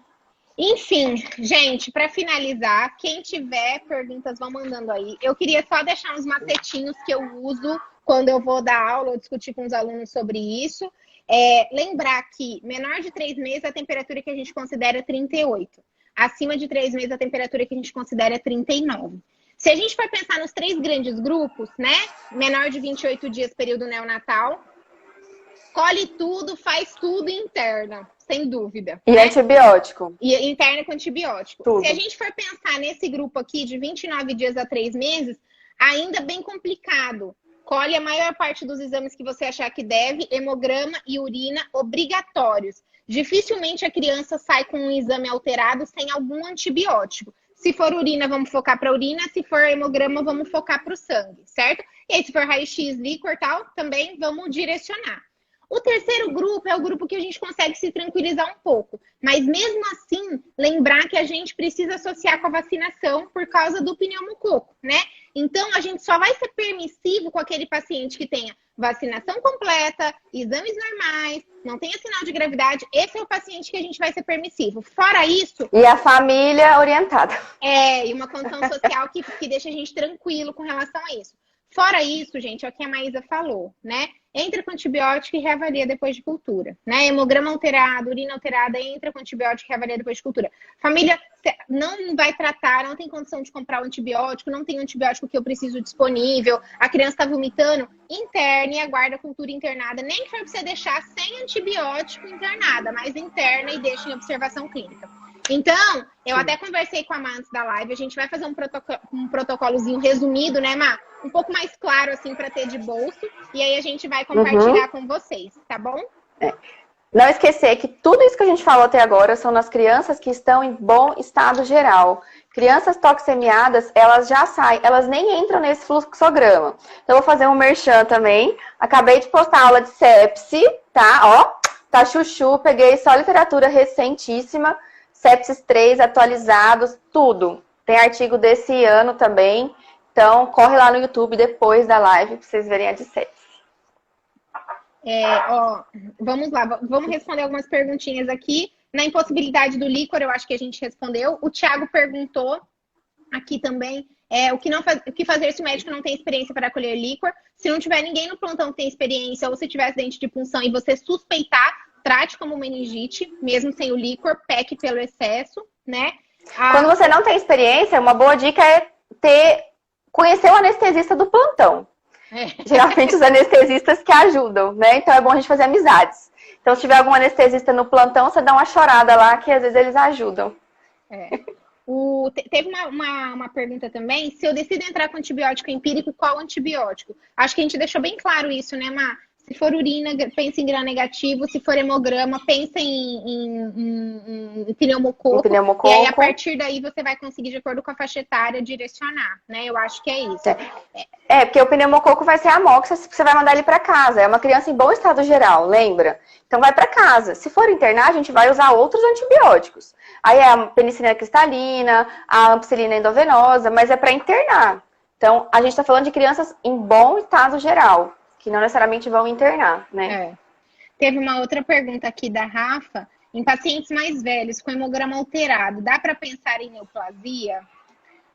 Enfim, gente, para finalizar, quem tiver perguntas, vão mandando aí. Eu queria só deixar uns macetinhos que eu uso quando eu vou dar aula ou discutir com os alunos sobre isso. Lembrar que menor de 3 meses a temperatura que a gente considera é 38. Acima de 3 meses a temperatura que a gente considera é 39. Se a gente for pensar nos 3 grandes grupos, né? Menor de 28 dias, período neonatal, colhe tudo, faz tudo interna, sem dúvida. E antibiótico. E interna com antibiótico. Tudo. Se a gente for pensar nesse grupo aqui de 29 dias a 3 meses, ainda bem complicado. Colhe a maior parte dos exames que você achar que deve, hemograma e urina obrigatórios. Dificilmente a criança sai com um exame alterado sem algum antibiótico. Se for urina, vamos focar para urina. Se for hemograma, vamos focar para o sangue, certo? E aí, se for raio-x, líquor, tal, também vamos direcionar. O terceiro grupo é o grupo que a gente consegue se tranquilizar um pouco. Mas mesmo assim, lembrar que a gente precisa associar com a vacinação por causa do pneumococo, né? Então, a gente só vai ser permissivo com aquele paciente que tenha vacinação completa, exames normais, não tenha sinal de gravidade. Esse é o paciente que a gente vai ser permissivo. Fora isso... E a família orientada. E uma condição social que deixa a gente tranquilo com relação a isso. Fora isso, gente, é o que a Maísa falou, né? Entra com antibiótico e reavalia depois de cultura, né? Hemograma alterado, urina alterada, entra com antibiótico e reavalia depois de cultura. Família não vai tratar, não tem condição de comprar o antibiótico, não tem o antibiótico que eu preciso disponível, a criança está vomitando, interne e aguarda a cultura internada, nem que for pra você deixar sem antibiótico internada, mas interna e deixa em observação clínica. Então, eu até conversei com a Má antes da live, a gente vai fazer um protocolozinho resumido, né, Má? Um pouco mais claro, assim, para ter de bolso. E aí a gente vai compartilhar com vocês, tá bom? Não esquecer que tudo isso que a gente falou até agora são nas crianças que estão em bom estado geral. Crianças toxemiadas, elas já saem, elas nem entram nesse fluxograma. Então, eu vou fazer um merchan também. Acabei de postar aula de sepsi, tá? Ó, tá chuchu, peguei só literatura recentíssima, sepsis 3 atualizados, tudo. Tem artigo desse ano também. Então, corre lá no YouTube depois da live pra vocês verem a de sepsis. Vamos lá, vamos responder algumas perguntinhas aqui. Na impossibilidade do líquor, eu acho que a gente respondeu. O Thiago perguntou aqui também o que fazer se o médico não tem experiência para colher líquor. Se não tiver ninguém no plantão que tem experiência, ou se tiver acidente de punção e você suspeitar, trate como meningite, mesmo sem o líquor, peque pelo excesso, né? Quando você não tem experiência, uma boa dica é conhecer o anestesista do plantão. Geralmente os anestesistas que ajudam, né? Então é bom a gente fazer amizades. Então, se tiver algum anestesista no plantão, você dá uma chorada lá, que às vezes eles ajudam. Teve uma pergunta também, se eu decido entrar com antibiótico empírico, qual antibiótico? Acho que a gente deixou bem claro isso, né, Má? Se for urina, pensa em gram negativo. Se for hemograma, pensa em pneumococo. E aí, a partir daí, você vai conseguir, de acordo com a faixa etária, direcionar, né? Eu acho que é isso. Porque o pneumococo vai ser a amoxa, você vai mandar ele para casa. É uma criança em bom estado geral, lembra? Então, vai para casa. Se for internar, a gente vai usar outros antibióticos. Aí, é a penicilina cristalina, a ampicilina endovenosa, mas é para internar. Então, a gente está falando de crianças em bom estado geral, que não necessariamente vão internar, né? Teve uma outra pergunta aqui da Rafa. Em pacientes mais velhos com hemograma alterado, dá para pensar em neoplasia?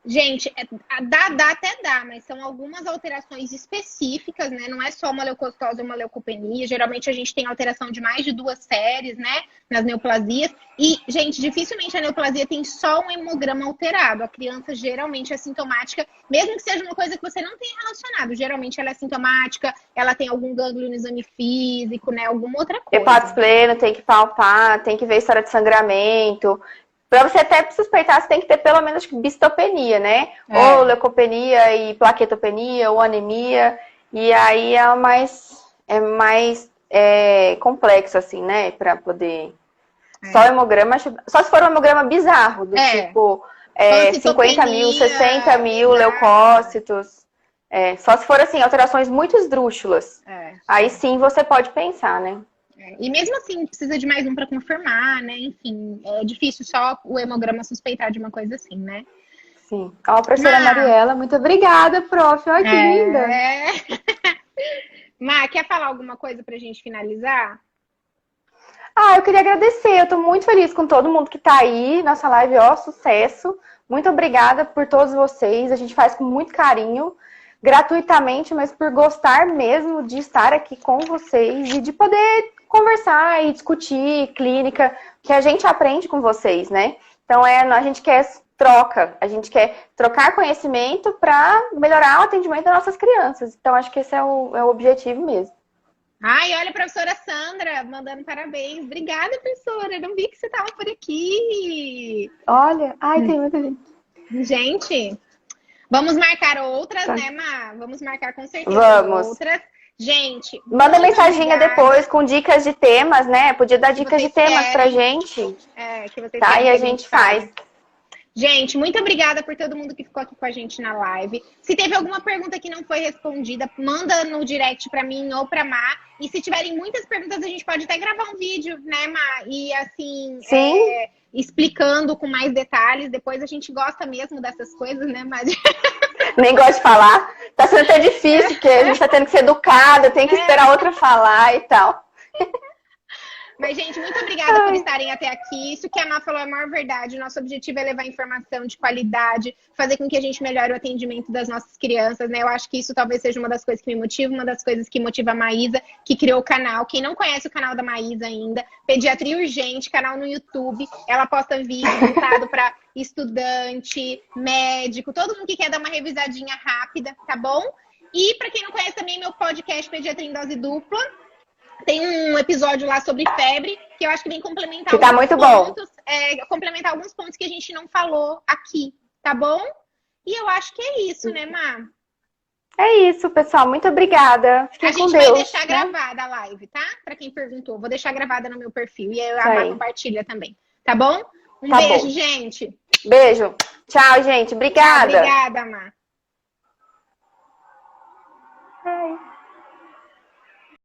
Gente, até dá, mas são algumas alterações específicas, né? Não é só uma leucocitose ou uma leucopenia. Geralmente a gente tem alteração de mais de 2 séries, né? Nas neoplasias. E, gente, dificilmente a neoplasia tem só um hemograma alterado. A criança geralmente é sintomática, mesmo que seja uma coisa que você não tenha relacionado. Geralmente ela é sintomática, ela tem algum gânglio no exame físico, né? Alguma outra coisa. Hepatos pleno, tem que palpar, tem que ver história de sangramento. Para você até suspeitar, você tem que ter pelo menos bistopenia, né? Ou leucopenia e plaquetopenia, ou anemia. E aí é mais complexo, assim, né? Para poder... Só hemograma... Só se for um hemograma bizarro, do tipo 50 mil, 60 mil leucócitos. Só se for, assim, alterações muito esdrúxulas. Aí sim você pode pensar, né? E mesmo assim, precisa de mais um para confirmar, né? Enfim, é difícil só o hemograma suspeitar de uma coisa assim, né? Sim. Ó, a professora Mariela, muito obrigada, prof. Olha que linda. Má, quer falar alguma coisa pra gente finalizar? Eu queria agradecer. Eu tô muito feliz com todo mundo que tá aí. Nossa live, sucesso. Muito obrigada por todos vocês. A gente faz com muito carinho, gratuitamente, mas por gostar mesmo de estar aqui com vocês e de poder conversar e discutir clínica, que a gente aprende com vocês, né? Então, a gente quer troca, a gente quer trocar conhecimento para melhorar o atendimento das nossas crianças. Então, acho que esse é o objetivo mesmo. Ai, olha a professora Sandra mandando parabéns. Obrigada, professora. Eu não vi que você estava por aqui. Olha, tem muita gente. Gente, vamos marcar outras, né, Má? Vamos marcar com certeza outras. Gente, manda mensaginha depois com dicas de temas, né? Podia dar dicas de temas pra gente. Que vocês tá, e a gente faz. Gente, muito obrigada por todo mundo que ficou aqui com a gente na live. Se teve alguma pergunta que não foi respondida, manda no direct pra mim ou pra Má. E se tiverem muitas perguntas, a gente pode até gravar um vídeo, né, Má? E assim, explicando com mais detalhes. Depois a gente gosta mesmo dessas coisas, né, Má? Nem gosto de falar. Tá sendo até difícil, porque a gente tá tendo que ser educada, tem que esperar outra falar e tal. Mas, gente, muito obrigada por estarem até aqui. Isso que a Má falou é a maior verdade. O nosso objetivo é levar informação de qualidade, fazer com que a gente melhore o atendimento das nossas crianças, né? Eu acho que isso talvez seja uma das coisas que me motiva, uma das coisas que motiva a Maísa, que criou o canal. Quem não conhece o canal da Maísa ainda, Pediatria Urgente, canal no YouTube. Ela posta vídeo voltado para estudante, médico, todo mundo que quer dar uma revisadinha rápida, tá bom? E para quem não conhece também, meu podcast Pediatria em Dose Dupla. Tem um episódio lá sobre febre, que eu acho que vem complementar complementar alguns pontos que a gente não falou aqui, tá bom? E eu acho que é isso, né, Má? É isso, pessoal. Muito obrigada. Fiquem com Deus. A gente vai deixar gravada a live, tá? Pra quem perguntou. Vou deixar gravada no meu perfil. E aí a Má compartilha também. Tá bom? Um beijo, gente. Beijo. Tchau, gente. Obrigada. Obrigada, Má. Ai.